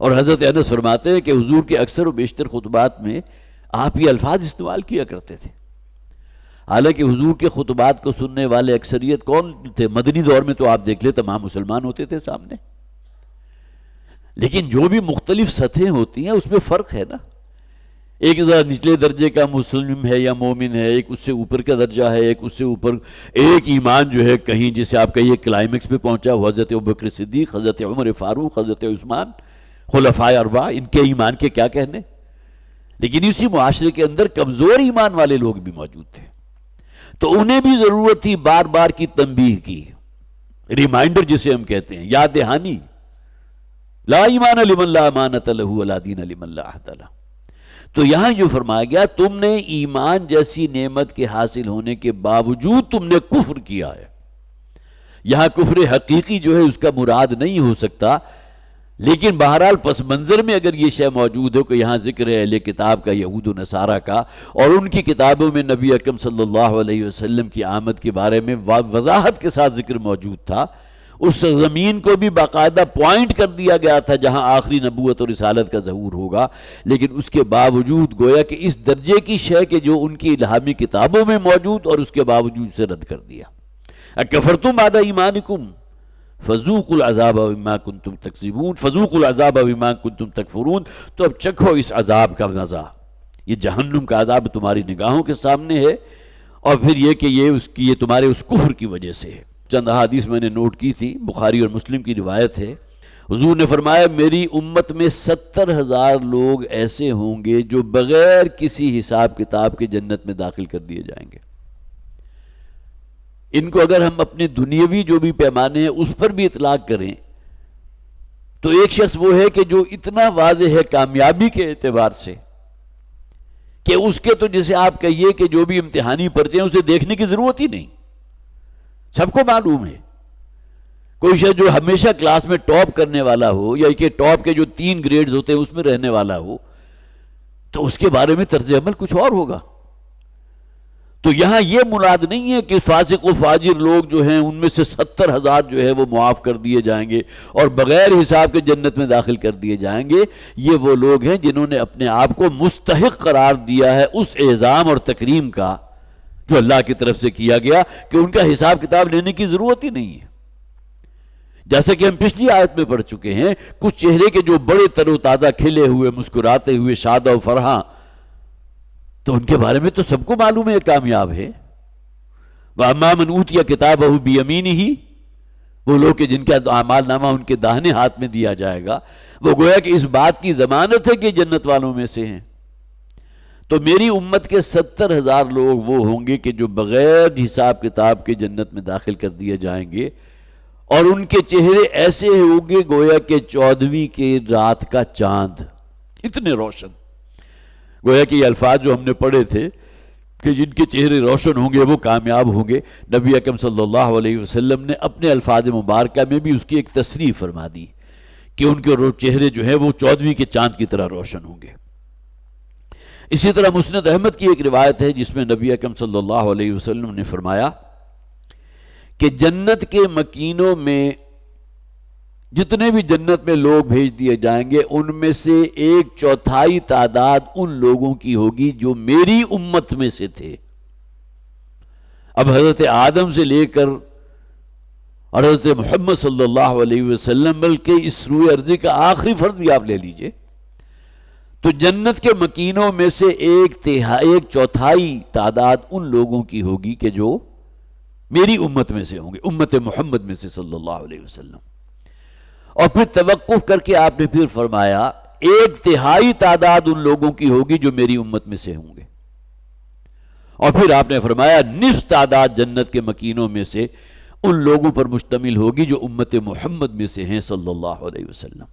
اور حضرت انس فرماتے ہیں کہ حضور کے اکثر و بیشتر خطبات میں آپ یہ الفاظ استعمال کیا کرتے تھے، حالانکہ حضور کے خطبات کو سننے والے اکثریت کون تھے؟ مدنی دور میں تو آپ دیکھ لیں تمام مسلمان ہوتے تھے سامنے، لیکن جو بھی مختلف سطحیں ہوتی ہیں اس میں فرق ہے نا. ایک ذرا نچلے درجے کا مسلم ہے یا مومن ہے، ایک اس سے اوپر کا درجہ ہے، ایک اس سے اوپر. ایک ایمان جو ہے کہیں جسے آپ کہیے کلائمیکس پہ پہنچا، حضرت ابوبکر صدیق، حضرت عمر فاروق، حضرت عثمان، خلفائے اربعہ، ان کے ایمان کے کیا کہنے. لیکن اسی معاشرے کے اندر کمزور ایمان والے لوگ بھی موجود تھے، تو انہیں بھی ضرورت تھی بار بار کی تنبیہ کی، ریمائنڈر جسے ہم کہتے ہیں، یاد دہانی. لا ایمان لمن لا امانۃ لہ ولا دین لمن لا عہد لہ. تو یہاں جو فرمایا گیا تم نے ایمان جیسی نعمت کے حاصل ہونے کے باوجود تم نے کفر کیا ہے. یہاں کفر حقیقی جو ہے اس کا مراد نہیں ہو سکتا، لیکن بہرحال پس منظر میں اگر یہ شے موجود ہو کہ یہاں ذکر ہے اہل کتاب کا، یہود و نصارہ کا، اور ان کی کتابوں میں نبی اکرم صلی اللہ علیہ وسلم کی آمد کے بارے میں وضاحت کے ساتھ ذکر موجود تھا. اس زمین کو بھی باقاعدہ پوائنٹ کر دیا گیا تھا جہاں آخری نبوت اور رسالت کا ظہور ہوگا، لیکن اس کے باوجود گویا کہ اس درجے کی شے کہ جو ان کی الہامی کتابوں میں موجود اور اس کے باوجود اسے رد کر دیا. اکفرتم بعد ایمانکم فذوقوا العذاب بما کنتم تکذبون، فذوقوا العذاب بما کنتم تکفرون. تو اب چکھو اس عذاب کا مزہ. یہ جہنم کا عذاب تمہاری نگاہوں کے سامنے ہے، اور پھر یہ کہ یہ تمہارے اس کفر کی وجہ سے ہے. چند احادیث میں نے نوٹ کی تھی، بخاری اور مسلم کی روایت ہے. حضور نے فرمایا میری امت میں 70,000 لوگ ایسے ہوں گے جو بغیر کسی حساب کتاب کے جنت میں داخل کر دیے جائیں گے. ان کو اگر ہم اپنے دنیاوی جو بھی پیمانے ہیں اس پر بھی اطلاق کریں تو ایک شخص وہ ہے کہ جو اتنا واضح ہے کامیابی کے اعتبار سے کہ اس کے تو جیسے آپ کہیے کہ جو بھی امتحانی پرچے ہیں اسے دیکھنے کی ضرورت ہی نہیں، سب کو معلوم ہے. کوئی شخص جو ہمیشہ کلاس میں ٹاپ کرنے والا ہو یا کہ ٹاپ کے جو 3 گریڈز ہوتے ہیں اس میں رہنے والا ہو تو اس کے بارے میں طرز عمل کچھ اور ہوگا. تو یہاں یہ مراد نہیں ہے کہ فاسق و فاجر لوگ جو ہیں ان میں سے 70,000 جو ہے وہ معاف کر دیے جائیں گے اور بغیر حساب کے جنت میں داخل کر دیے جائیں گے. یہ وہ لوگ ہیں جنہوں نے اپنے آپ کو مستحق قرار دیا ہے اس اعزام اور تکریم کا جو اللہ کی طرف سے کیا گیا کہ ان کا حساب کتاب لینے کی ضرورت ہی نہیں ہے. جیسے کہ ہم پچھلی آیت میں پڑھ چکے ہیں، کچھ چہرے کے جو بڑے تر و تازہ کھلے ہوئے، مسکراتے ہوئے، شاد و فرحاں، تو ان کے بارے میں تو سب کو معلوم ہے کامیاب ہے. وَأَمَّا مَنْ أُوتِيَ كِتَابَهُ بِيَمِينِهِ، وہ لوگ کہ جن کا اعمال نامہ ان کے داہنے ہاتھ میں دیا جائے گا، وہ گویا کہ اس بات کی ضمانت ہے کہ جنت والوں میں سے ہیں. تو میری امت کے 70,000 لوگ وہ ہوں گے کہ جو بغیر حساب کتاب کے جنت میں داخل کر دیے جائیں گے، اور ان کے چہرے ایسے ہوں گے گویا کہ 14ویں کی رات کا چاند، اتنے روشن. گویا کہ یہ الفاظ جو ہم نے پڑھے تھے کہ جن کے چہرے روشن ہوں گے وہ کامیاب ہوں گے، نبی اکرم صلی اللہ علیہ وسلم نے اپنے الفاظ مبارکہ میں بھی اس کی ایک تصریح فرما دی کہ ان کے چہرے جو ہیں وہ 14ویں کے چاند کی طرح روشن ہوں گے. اسی طرح مسند احمد کی ایک روایت ہے جس میں نبی اکرم صلی اللہ علیہ وسلم نے فرمایا کہ جنت کے مکینوں میں جتنے بھی جنت میں لوگ بھیج دیے جائیں گے ان میں سے 1/4 تعداد ان لوگوں کی ہوگی جو میری امت میں سے تھے. اب حضرت آدم سے لے کر حضرت محمد صلی اللہ علیہ وسلم بلکہ اس روئے ارضی کا آخری فرد بھی آپ لے لیجئے تو جنت کے مکینوں میں سے 1/4 تعداد ان لوگوں کی ہوگی کہ جو میری امت میں سے ہوں گے، امت محمد میں سے صلی اللہ علیہ وسلم. اور پھر توقف کر کے آپ نے پھر فرمایا 1/3 تعداد ان لوگوں کی ہوگی جو میری امت میں سے ہوں گے. اور پھر آپ نے فرمایا نصف تعداد جنت کے مکینوں میں سے ان لوگوں پر مشتمل ہوگی جو امت محمد میں سے ہیں صلی اللہ علیہ وسلم.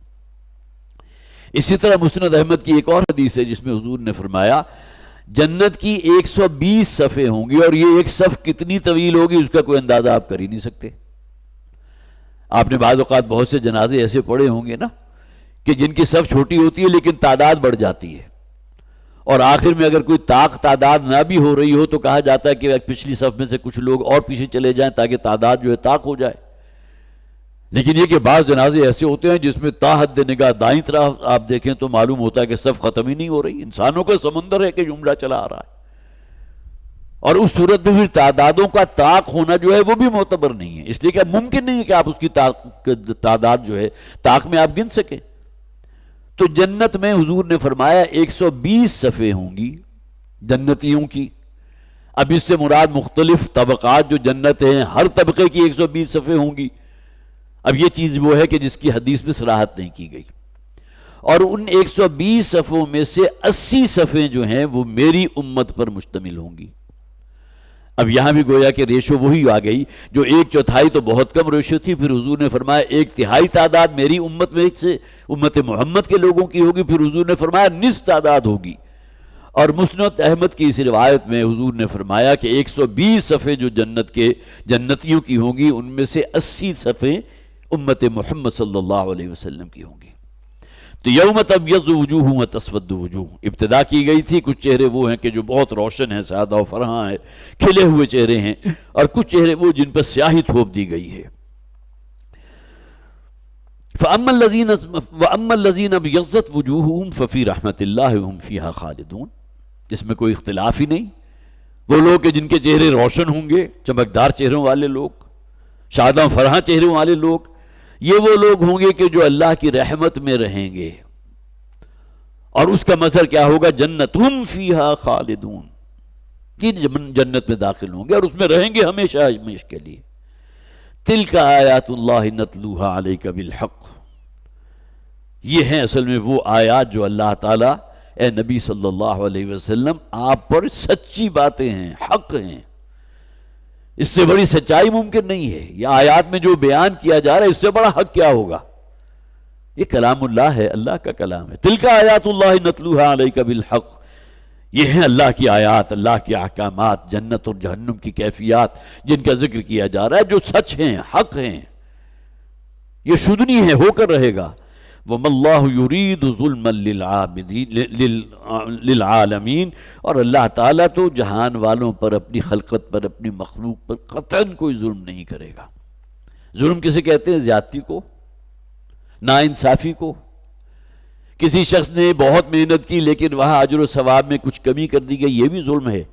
اسی طرح مسند احمد کی ایک اور حدیث ہے جس میں حضور نے فرمایا جنت کی 120 صفیں ہوں گی، اور یہ ایک صف کتنی طویل ہوگی اس کا کوئی اندازہ آپ کر ہی نہیں سکتے. آپ نے بعض اوقات بہت سے جنازے ایسے پڑے ہوں گے نا کہ جن کی صف چھوٹی ہوتی ہے لیکن تعداد بڑھ جاتی ہے، اور آخر میں اگر کوئی تعداد نہ بھی ہو رہی ہو تو کہا جاتا ہے کہ پچھلی صف میں سے کچھ لوگ اور پیچھے چلے جائیں تاکہ تعداد جو ہے طاق ہو جائے. لیکن یہ کہ بعض جنازے ایسے ہوتے ہیں جس میں تا حد نگاہ دائیں طرف آپ دیکھیں تو معلوم ہوتا ہے کہ صف ختم ہی نہیں ہو رہی، انسانوں کا سمندر ہے کہ جملہ چلا آ رہا ہے. اور اس صورت میں پھر تعدادوں کا طاق ہونا جو ہے وہ بھی معتبر نہیں ہے، اس لیے کہ ممکن نہیں ہے کہ آپ اس کی تعداد جو ہے طاق میں آپ گن سکیں. تو جنت میں حضور نے فرمایا 120 صفیں ہوں گی جنتیوں کی. اب اس سے مراد مختلف طبقات جو جنت ہیں، ہر طبقے کی 120 صفیں ہوں گی. اب یہ چیز وہ ہے کہ جس کی حدیث میں صراحت نہیں کی گئی. اور ان 120 صفوں میں سے 80 صفیں جو ہیں وہ میری امت پر مشتمل ہوں گی. اب یہاں بھی گویا کہ ریشو وہی آ گئی، جو 1/4 تو بہت کم ریشو تھی، پھر حضور نے فرمایا 1/3 تعداد میری امت میں سے امت محمد کے لوگوں کی ہوگی، پھر حضور نے فرمایا نصف تعداد ہوگی. اور مسند احمد کی اس روایت میں حضور نے فرمایا کہ 120 صفیں جو جنت کے جنتیوں کی ہوں گی، ان میں سے 80 صفیں امت محمد صلی اللہ علیہ وسلم کی ہوں گی. تو یوم تبیض وجوہ و تسود وجوہ ابتدا کی گئی تھی. کچھ چہرے وہ ہیں کہ جو بہت روشن ہیں، سادہ و فرحاں ہیں، کھلے ہوئے چہرے ہیں، اور کچھ چہرے وہ جن پر سیاہی تھوپ دی گئی ہے. وَأَمَّا الَّذِينَ ابْيَضَّتْ وُجُوهُهُمْ فَفِي رَحْمَةِ اللَّهِ هُمْ فِيهَا خَالِدُونَ. اس میں کوئی اختلاف ہی نہیں. وہ لوگ کہ جن کے چہرے روشن ہوں گے، چمکدار چہروں والے لوگ، شاداں فرحاں چہروں والے لوگ، یہ وہ لوگ ہوں گے کہ جو اللہ کی رحمت میں رہیں گے. اور اس کا مظہر کیا ہوگا؟ جنتہم فیہا خالدون، یہ جنت میں داخل ہوں گے اور اس میں رہیں گے ہمیشہ ہمیشہ کے لیے. تلک آیات اللہ نتلوہا علیک بالحق. یہ ہیں اصل میں وہ آیات جو اللہ تعالیٰ اے نبی صلی اللہ علیہ وسلم آپ پر سچی باتیں ہیں، حق ہیں. اس سے بڑی سچائی ممکن نہیں ہے. یہ آیات میں جو بیان کیا جا رہا ہے اس سے بڑا حق کیا ہوگا؟ یہ کلام اللہ ہے، اللہ کا کلام ہے. تلک آیات اللہ نتلوہا علیک بالحق. یہ ہیں اللہ کی آیات، اللہ کے احکامات، جنت اور جہنم کی کیفیات جن کا ذکر کیا جا رہا ہے، جو سچ ہیں، حق ہیں. یہ شدنی ہے، ہو کر رہے گا. وَمَا اللَّهُ يُرِيدُ ظُلْمًا لِلْعَالَمِينَ. اور اللہ تعالیٰ تو جہان والوں پر، اپنی خلقت پر، اپنی مخلوق پر قطعاً کوئی ظلم نہیں کرے گا. ظلم کسے کہتے ہیں؟ زیادتی کو، ناانصافی کو. کسی شخص نے بہت محنت کی لیکن وہاں اجر و ثواب میں کچھ کمی کر دی گئی، یہ بھی ظلم ہے.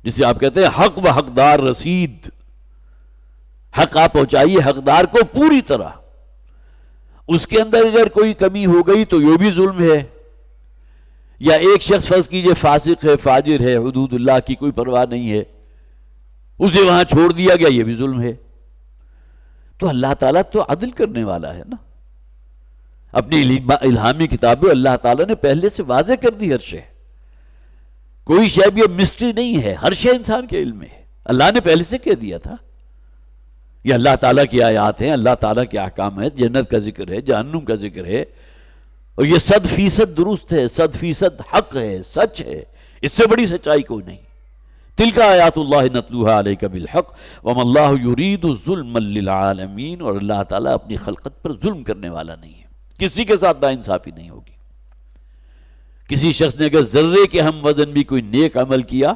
جسے آپ کہتے ہیں حق و حقدار رسید. حق آپ پہنچائیے حقدار کو پوری طرح، اس کے اندر اگر کوئی کمی ہو گئی تو یہ بھی ظلم ہے. یا ایک شخص فرض کیجئے فاسق ہے، فاجر ہے، حدود اللہ کی کوئی پرواہ نہیں ہے، اسے وہاں چھوڑ دیا گیا، یہ بھی ظلم ہے. تو اللہ تعالیٰ تو عدل کرنے والا ہے نا. اپنی الہامی کتابیں اللہ تعالیٰ نے پہلے سے واضح کر دی. ہر شے، کوئی شے بھی اب مسٹری نہیں ہے، ہر شے انسان کے علم میں ہے. اللہ نے پہلے سے کہہ دیا تھا. یہ اللہ تعالیٰ کی آیات ہیں، اللہ تعالیٰ کے احکام ہیں. جنت کا ذکر ہے، جہنم کا ذکر ہے، اور یہ 100% درست ہے، 100% حق ہے، سچ ہے. اس سے بڑی سچائی کوئی نہیں. تلک آیات اللہ نتلوہا علیک بالحق وما اللہ یرید ظلما للعالمین. اور اللہ تعالیٰ اپنی خلقت پر ظلم کرنے والا نہیں ہے، کسی کے ساتھ ناانصافی نہیں ہوگی. کسی شخص نے اگر ذرے کے ہم وزن بھی کوئی نیک عمل کیا،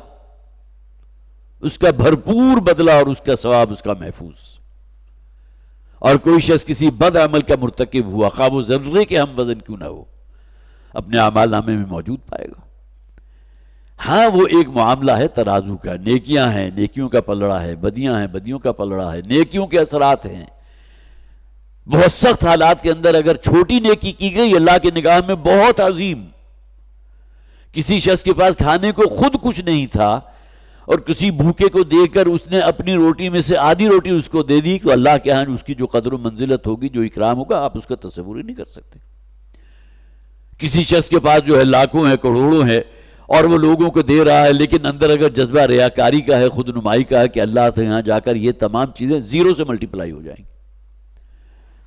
اس کا بھرپور بدلہ اور اس کا ثواب اس کا محفوظ. اور کوئی شخص کسی بد عمل کا مرتکب ہوا، خواہ وہ ذرے کے ہم وزن کیوں نہ ہو، اپنے اعمال نامے میں موجود پائے گا. ہاں وہ ایک معاملہ ہے ترازو کا. نیکیاں ہیں، نیکیوں کا پلڑا ہے، بدیاں ہیں، بدیوں کا پلڑا ہے. نیکیوں کے اثرات ہیں. بہت سخت حالات کے اندر اگر چھوٹی نیکی کی گئی، اللہ کی نگاہ میں بہت عظیم. کسی شخص کے پاس کھانے کو خود کچھ نہیں تھا اور کسی بھوکے کو دے کر اس نے اپنی روٹی میں سے آدھی روٹی اس کو دے دی، تو اللہ کے ہاں اس کی جو قدر و منزلت ہوگی، جو اکرام ہوگا، آپ اس کا تصور ہی نہیں کر سکتے. کسی شخص کے پاس جو ہے لاکھوں ہے، کروڑوں ہے، اور وہ لوگوں کو دے رہا ہے، لیکن اندر اگر جذبہ ریاکاری کا ہے، خود نمائی کا ہے کہ اللہ کے یہاں جا کر یہ تمام چیزیں زیرو سے ملٹیپلائی ہو جائیں گی.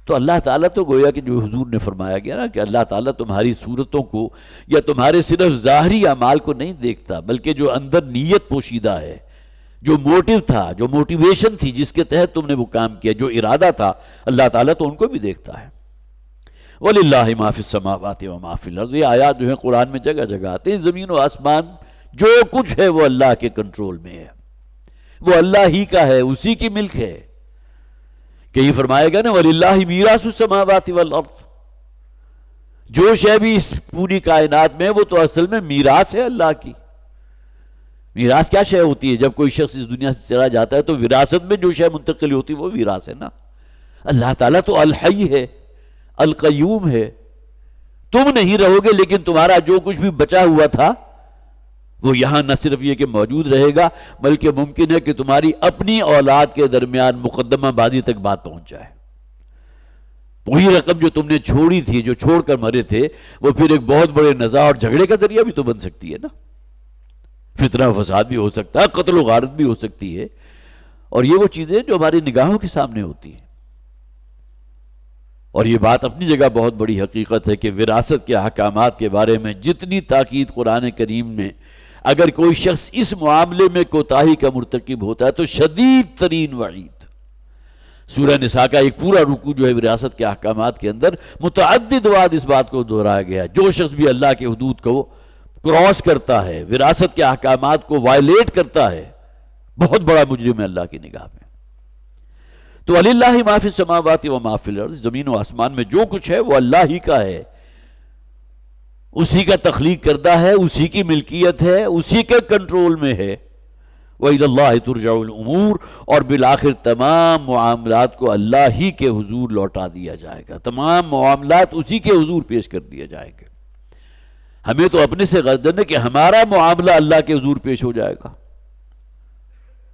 تو اللہ تعالیٰ تو گویا کہ جو حضور نے فرمایا گیا نا کہ اللہ تعالیٰ تمہاری صورتوں کو یا تمہارے صرف ظاہری اعمال کو نہیں دیکھتا، بلکہ جو اندر نیت پوشیدہ ہے، جو موٹیو تھا، جو موٹیویشن تھی جس کے تحت تم نے وہ کام کیا، جو ارادہ تھا، اللہ تعالیٰ تو ان کو بھی دیکھتا ہے. وَلِلَّهِ مَا فِي السَّمَاوَاتِ وَمَا فِي الْأَرْضِ. یہ آیات جو ہیں قرآن میں جگہ جگہ آتے ہیں. زمین و آسمان جو کچھ ہے وہ اللہ کے کنٹرول میں ہے، وہ اللہ ہی کا ہے، اسی کی ملک ہے. کہ یہ فرمائے گا نا وَلِلَّهِ مِيرَاثُ السَّمَاوَاتِ وَالْأَرْضِ. جو شے بھی اس پوری کائنات میں وہ تو اصل میں میراث ہے اللہ کی. میراث کیا شے ہوتی ہے؟ جب کوئی شخص اس دنیا سے چلا جاتا ہے تو وراثت میں جو شے منتقل ہوتی ہے وہ میراث ہے نا. اللہ تعالیٰ تو الحی ہے، القیوم ہے، تم نہیں رہو گے لیکن تمہارا جو کچھ بھی بچا ہوا تھا وہ یہاں نہ صرف یہ کہ موجود رہے گا بلکہ ممکن ہے کہ تمہاری اپنی اولاد کے درمیان مقدمہ بازی تک بات پہنچ جائے. وہی رقم جو تم نے چھوڑی تھی، جو چھوڑ کر مرے تھے، وہ پھر ایک بہت بڑے نزاع اور جھگڑے کا ذریعہ بھی تو بن سکتی ہے نا. فتنہ و فساد بھی ہو سکتا ہے، قتل و غارت بھی ہو سکتی ہے. اور یہ وہ چیزیں جو ہماری نگاہوں کے سامنے ہوتی ہیں. اور یہ بات اپنی جگہ بہت بڑی حقیقت ہے کہ وراثت کے احکامات کے بارے میں جتنی تاکید قرآن کریم میں، اگر کوئی شخص اس معاملے میں کوتاہی کا مرتکب ہوتا ہے تو شدید ترین وعید. سورہ نساء کا ایک پورا رکوع جو ہے وراثت کے احکامات کے اندر متعدد بار اس بات کو دہرایا گیا ہے. جو شخص بھی اللہ کے حدود کو کراس کرتا ہے، وراثت کے احکامات کو وائلیٹ کرتا ہے، بہت بڑا مجرم ہے اللہ کی نگاہ میں. تو وَلِلَّهِ مَا فِي السَّمَاوَاتِ وَمَا فِي الْأَرْضِ، زمین و آسمان میں جو کچھ ہے وہ اللہ ہی کا ہے، اسی کا تخلیق کردہ ہے، اسی کی ملکیت ہے، اسی کے کنٹرول میں ہے. وَإِلَى اللَّهِ تُرْجَعُ الْأُمُورُ، اور بالآخر تمام معاملات کو اللہ ہی کے حضور لوٹا دیا جائے گا. تمام معاملات اسی کے حضور پیش کر دیے جائیں گے. ہمیں تو اپنے سے غرض ہے کہ ہمارا معاملہ اللہ کے حضور پیش ہو جائے گا.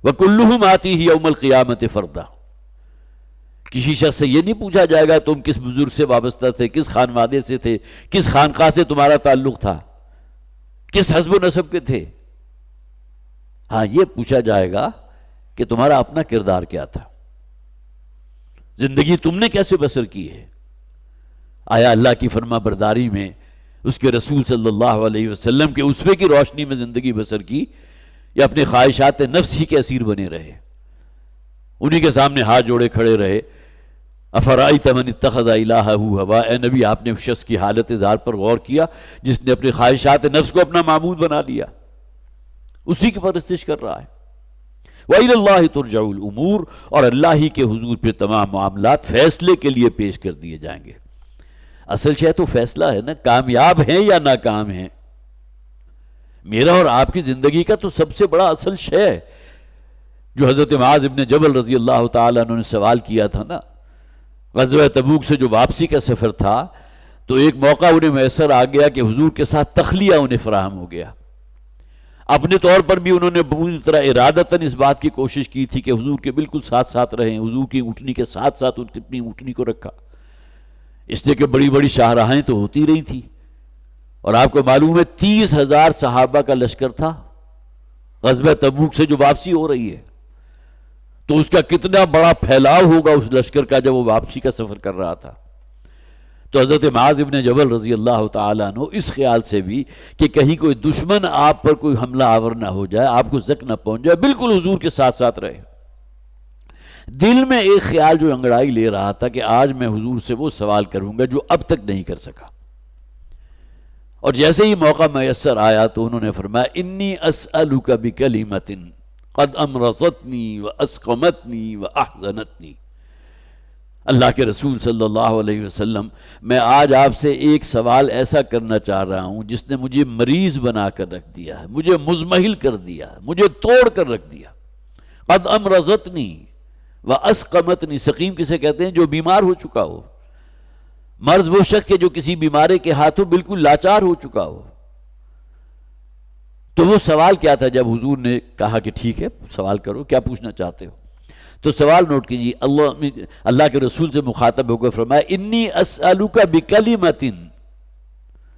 وَكُلُّهُمْ آتِيهِ يَوْمَ الْقِيَامَةِ فَرْدًا، کسی شخص سے یہ نہیں پوچھا جائے گا تم کس بزرگ سے وابستہ تھے، کس خانوادے سے تھے، کس خانقاہ سے تمہارا تعلق تھا، کس حسب و نسب کے تھے. ہاں یہ پوچھا جائے گا کہ تمہارا اپنا کردار کیا تھا، زندگی تم نے کیسے بسر کی ہے. آیا اللہ کی فرما برداری میں، اس کے رسول صلی اللہ علیہ وسلم کے اسوے کی روشنی میں زندگی بسر کی، یا اپنے خواہشات نفس ہی کے اسیر بنے رہے، انہی کے سامنے ہاتھ جوڑے کھڑے رہے. افرائیت من اتخذ الہہ ہوا، اے نبی آپ نے اس شخص کی حالت ذات پر غور کیا جس نے اپنے خواہشات نفس کو اپنا معبود بنا لیا، اسی کی پرستش کر رہا ہے. وَإِلَى اللَّهِ تُرْجَعُ الْأُمُورُ، اور اللہ ہی کے حضور پہ تمام معاملات فیصلے کے لیے پیش کر دیے جائیں گے. اصل شے تو فیصلہ ہے نا، کامیاب ہیں یا ناکام ہیں. میرا اور آپ کی زندگی کا تو سب سے بڑا اصل شے جو حضرت معاذ ابن جبل رضی اللہ تعالیٰ عنہ نے سوال کیا تھا نا، غزوہ تبوک سے جو واپسی کا سفر تھا، تو ایک موقع انہیں میسر آ گیا کہ حضور کے ساتھ تخلیہ انہیں فراہم ہو گیا. اپنے طور پر بھی انہوں نے پوری طرح ارادتاً اس بات کی کوشش کی تھی کہ حضور کے بالکل ساتھ ساتھ رہیں، حضور کی اونٹنی کے ساتھ ساتھ اپنی اونٹنی کو رکھا، اس لیے کہ بڑی بڑی شاہراہیں تو ہوتی رہی تھی. اور آپ کو معلوم ہے 30,000 صحابہ کا لشکر تھا غزوہ تبوک سے جو واپسی ہو رہی ہے، تو اس کا کتنا بڑا پھیلاؤ ہوگا اس لشکر کا جب وہ واپسی کا سفر کر رہا تھا. تو حضرت معاذ ابن جبل رضی اللہ تعالیٰ عنہ اس خیال سے بھی کہ کہیں کوئی دشمن آپ پر کوئی حملہ آور نہ ہو جائے، آپ کو زک نہ پہنچ جائے، بالکل حضور کے ساتھ ساتھ رہے. دل میں ایک خیال جو انگڑائی لے رہا تھا کہ آج میں حضور سے وہ سوال کروں گا جو اب تک نہیں کر سکا. اور جیسے ہی موقع میسر آیا تو انہوں نے فرمایا انی اسألک بکلمۃ قد امرضتنی واسقمتنی واحزنتنی. اللہ کے رسول صلی اللہ علیہ وسلم، میں آج آپ سے ایک سوال ایسا کرنا چاہ رہا ہوں جس نے مجھے مریض بنا کر رکھ دیا ہے، مجھے مزمحل کر دیا ہے، مجھے توڑ کر رکھ دیا. قد امرضتنی واسقمتنی، سقیم کسے کہتے ہیں؟ جو بیمار ہو چکا ہو. مرض وہ شخص کے جو کسی بیمارے کے ہاتھوں بالکل لاچار ہو چکا ہو. تو وہ سوال کیا تھا جب حضور نے کہا کہ ٹھیک ہے سوال کرو، کیا پوچھنا چاہتے ہو؟ تو سوال نوٹ کیجیے، اللہ کے رسول سے مخاطب ہو کر فرمایا انی اسألک بکلمۃ،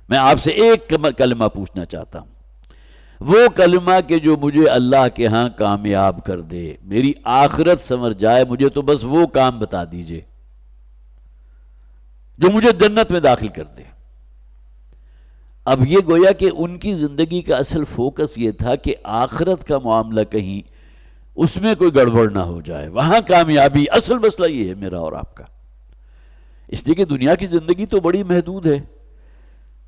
میں آپ سے ایک کلمہ پوچھنا چاہتا ہوں، وہ کلمہ کہ جو مجھے اللہ کے ہاں کامیاب کر دے، میری آخرت سنور جائے، مجھے تو بس وہ کام بتا دیجئے جو مجھے جنت میں داخل کر دے. اب یہ گویا کہ ان کی زندگی کا اصل فوکس یہ تھا کہ آخرت کا معاملہ کہیں اس میں کوئی گڑبڑ نہ ہو جائے، وہاں کامیابی. اصل مسئلہ یہ ہے میرا اور آپ کا. اس لیے کہ دنیا کی زندگی تو بڑی محدود ہے،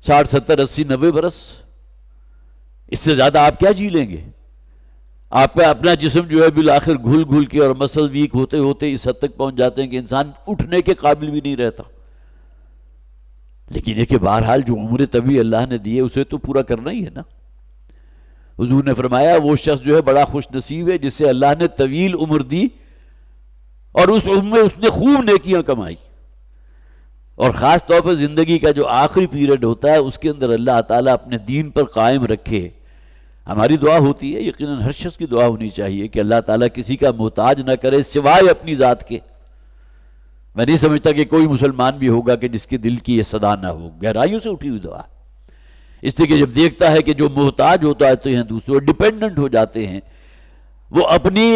60 70 80 90 برس، اس سے زیادہ آپ کیا جی لیں گے؟ آپ کا اپنا جسم جو ہے بالآخر گھل گھل کے اور مسل ویک ہوتے ہوتے اس حد تک پہنچ جاتے ہیں کہ انسان اٹھنے کے قابل بھی نہیں رہتا. لیکن یہ کہ بہرحال جو عمر طویل اللہ نے دی ہے اسے تو پورا کرنا ہی ہے نا. حضور نے فرمایا وہ شخص جو ہے بڑا خوش نصیب ہے جسے اللہ نے طویل عمر دی اور اس عمر میں اس نے خوب نیکیاں کمائی. اور خاص طور پر زندگی کا جو آخری پیریڈ ہوتا ہے اس کے اندر اللہ تعالیٰ اپنے دین پر قائم رکھے. ہماری دعا ہوتی ہے، یقیناً ہر شخص کی دعا ہونی چاہیے کہ اللہ تعالیٰ کسی کا محتاج نہ کرے سوائے اپنی ذات کے. میں نہیں سمجھتا کہ کوئی مسلمان بھی ہوگا کہ جس کے دل کی یہ صدا نہ ہو. گہرائیوں سے اٹھی ہوئی دعا، اس لیے کہ جب دیکھتا ہے کہ جو محتاج ہوتا ہے ہیں دوسروں ڈیپینڈنٹ ہو جاتے ہیں، وہ اپنی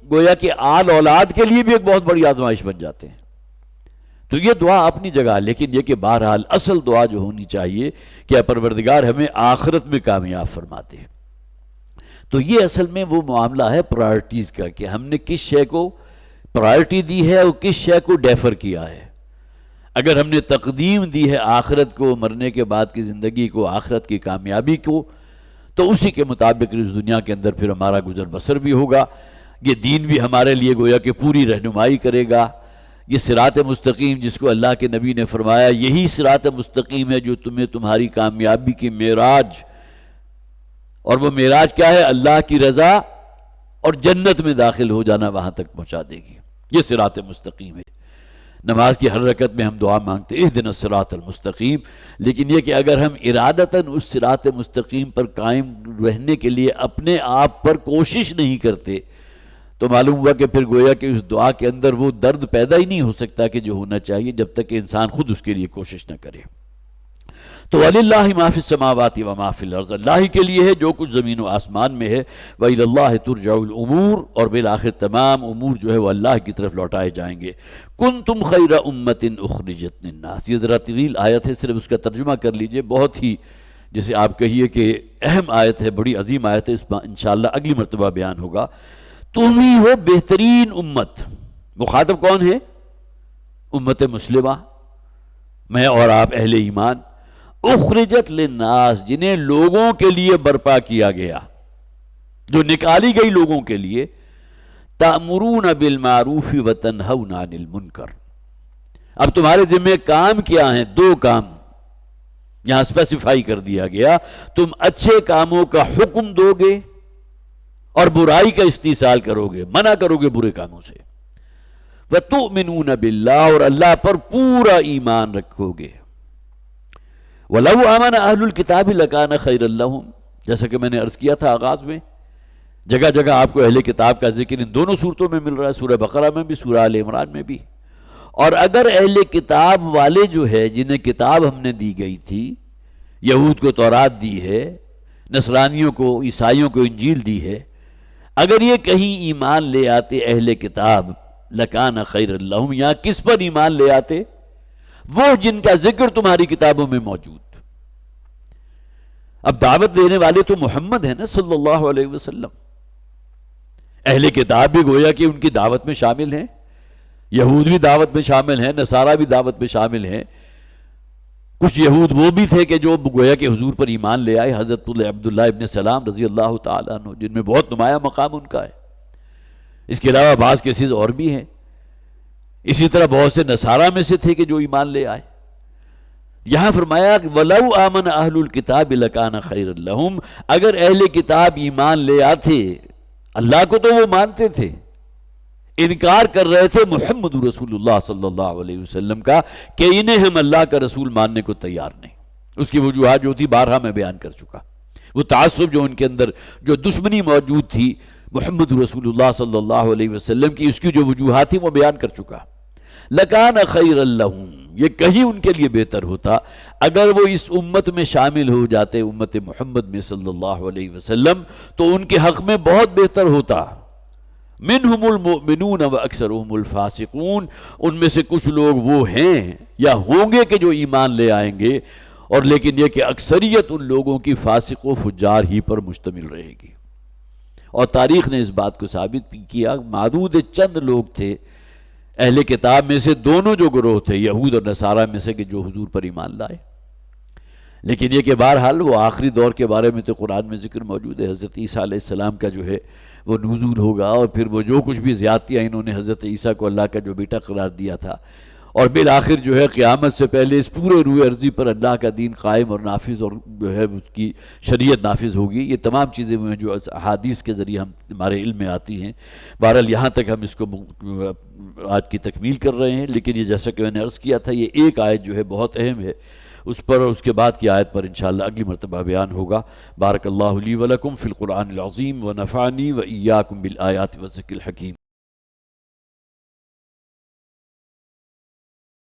گویا کہ آل اولاد کے لیے بھی ایک بہت بڑی آزمائش بن جاتے ہیں. تو یہ دعا اپنی جگہ، لیکن یہ کہ بہرحال اصل دعا جو ہونی چاہیے کہ اے پروردگار ہمیں آخرت میں کامیاب فرما دے. تو یہ اصل میں وہ معاملہ ہے پرائرٹیز کا کہ ہم نے کس شے کو پرائرٹی دی ہے اور کس شے کو ڈیفر کیا ہے. اگر ہم نے تقدیم دی ہے آخرت کو، مرنے کے بعد کی زندگی کو، آخرت کی کامیابی کو، تو اسی کے مطابق اس دنیا کے اندر پھر ہمارا گزر بسر بھی ہوگا. یہ دین بھی ہمارے لیے گویا کہ پوری رہنمائی کرے گا. یہ صراط مستقیم جس کو اللہ کے نبی نے فرمایا یہی صراط مستقیم ہے جو تمہیں تمہاری کامیابی کی معراج، اور وہ معراج کیا ہے؟ اللہ کی رضا اور جنت میں داخل ہو جانا، وہاں تک پہنچا دے گی. یہ صراط مستقیم ہے. نماز کی ہر رکعت میں ہم دعا مانگتے ہیں اہدنا الصراط المستقیم، لیکن یہ کہ اگر ہم ارادتاً اس صراط مستقیم پر قائم رہنے کے لیے اپنے آپ پر کوشش نہیں کرتے تو معلوم ہوا کہ پھر گویا کہ اس دعا کے اندر وہ درد پیدا ہی نہیں ہو سکتا کہ جو ہونا چاہیے جب تک کہ انسان خود اس کے لیے کوشش نہ کرے. تو وَلِلَّهِ مَا فِي السَّمَاوَاتِ وَمَا فِي الْأَرْضِ، اللہ کے لیے ہے جو کچھ زمین و آسمان میں ہے. وَإِلَى اللَّهِ تُرْجَعُ الْأُمُورِ، اور بالآخر تمام امور جو ہے وہ اللہ کی طرف لوٹائے جائیں گے. كُنْتُمْ خَيْرَ أُمَّةٍ أُخْرِجَتْ لِلنَّاسِ، یہ ذرا طویل آیت ہے، صرف اس کا ترجمہ کر لیجئے. بہت ہی جسے آپ کہیے کہ اہم آیت ہے، بڑی عظیم آیت ہے. اس پر انشاءاللہ اگلی مرتبہ بیان ہوگا. تم ہی ہو بہترین امت. مخاطب کون ہے؟ امت مسلمہ، میں اور آپ اہل ایمان. اخرجت للناس، جنہیں لوگوں کے لیے برپا کیا گیا، جو نکالی گئی لوگوں کے لیے. تأمرون بالمعروف وتنہون عن المنکر، اب تمہارے ذمہ کام کیا ہیں؟ دو کام یہاں اسپیسیفائی کر دیا گیا. تم اچھے کاموں کا حکم دو گے اور برائی کا استئصال کرو گے، منع کرو گے برے کاموں سے. وَتُؤْمِنُونَ بِاللَّهِ، اور اللہ پر پورا ایمان رکھو گے. وَلَوْ آمَنَ أَهْلُ الْكِتَابِ لَكَانَ خَيْرًا لَهُمْ، جیسا کہ میں نے عرض کیا تھا آغاز میں، جگہ جگہ آپ کو اہل کتاب کا ذکر ان دونوں صورتوں میں مل رہا ہے، سورہ بقرہ میں بھی، سورہ آل عمران میں بھی. اور اگر اہل کتاب والے جو ہے جنہیں کتاب ہم نے دی گئی تھی، یہود کو تورات دی ہے، نصرانیوں کو، عیسائیوں کو انجیل دی ہے، اگر یہ کہیں ایمان لے آتے اہل کتاب لَكَانَ خَيْرًا لَهُمْ، یہاں کس پر ایمان لے آتے؟ وہ جن کا ذکر تمہاری کتابوں میں موجود. اب دعوت دینے والے تو محمد ہیں نا صلی اللہ علیہ وسلم. اہل کتاب بھی گویا کہ ان کی دعوت میں شامل ہیں، یہود بھی دعوت میں شامل ہیں، نصارہ بھی دعوت میں شامل ہیں. کچھ یہود وہ بھی تھے کہ جو گویا کہ حضور پر ایمان لے آئے، حضرت عبداللہ ابن سلام رضی اللہ تعالیٰ عنہ، جن میں بہت نمایاں مقام ان کا ہے. اس کے علاوہ بعض کیسز اور بھی ہیں. اسی طرح بہت سے نصارہ میں سے تھے کہ جو ایمان لے آئے. یہاں فرمایا کہ وَلَوْ آمَنَ أَهْلُ الْكِتَابِ لَكَانَ خَيْرًا لَهُمْ، اگر اہل کتاب ایمان لے آتے، اللہ کو تو وہ مانتے تھے، انکار کر رہے تھے محمد رسول اللہ صلی اللہ علیہ وسلم کا کہ انہیں ہم اللہ کا رسول ماننے کو تیار نہیں. اس کی وجوہات جو تھی بارہا میں بیان کر چکا. وہ تعصب جو ان کے اندر، جو دشمنی موجود تھی محمد رسول اللہ صلی اللہ علیہ وسلم کی، اس کی جو وجوہات تھی وہ بیان کر چکا. لَكَانَ خَيْرًا لَهُمْ، یہ کہیں ان کے لیے بہتر ہوتا اگر وہ اس امت میں شامل ہو جاتے، امت محمد میں صلی اللہ علیہ وسلم، تو ان کے حق میں بہت بہتر ہوتا. منہم المؤمنون واکثرهم الفاسقون، ان میں سے کچھ لوگ وہ ہیں یا ہوں گے کہ جو ایمان لے آئیں گے، اور لیکن یہ کہ اکثریت ان لوگوں کی فاسق و فجار ہی پر مشتمل رہے گی. اور تاریخ نے اس بات کو ثابت بھی کیا. معدود چند لوگ تھے اہل کتاب میں سے، دونوں جو گروہ تھے یہود اور نصارہ میں سے، کہ جو حضور پر ایمان لائے. لیکن یہ کہ بہرحال وہ آخری دور کے بارے میں تو قرآن میں ذکر موجود ہے. حضرت عیسیٰ علیہ السلام کا جو ہے وہ نزول ہوگا، اور پھر وہ جو کچھ بھی زیادتیاں انہوں نے حضرت عیسیٰ کو اللہ کا جو بیٹا قرار دیا تھا اور بالآخر جو ہے قیامت سے پہلے اس پورے روئے ارضی پر اللہ کا دین قائم اور نافذ اور جو ہے اس کی شریعت نافذ ہوگی. یہ تمام چیزیں وہ ہیں جو احادیث کے ذریعے ہمارے علم میں آتی ہیں. بہرحال یہاں تک ہم اس کو آج کی تکمیل کر رہے ہیں، لیکن یہ جیسا کہ میں نے عرض کیا تھا، یہ ایک آیت جو ہے بہت اہم ہے، اس پر اور اس کے بعد کی آیت پر انشاءاللہ اگلی مرتبہ بیان ہوگا. بارک اللہ لی ولکم فی القرآن العظیم ونفعنی وإیاکم بالآیات والذکر الحکیم.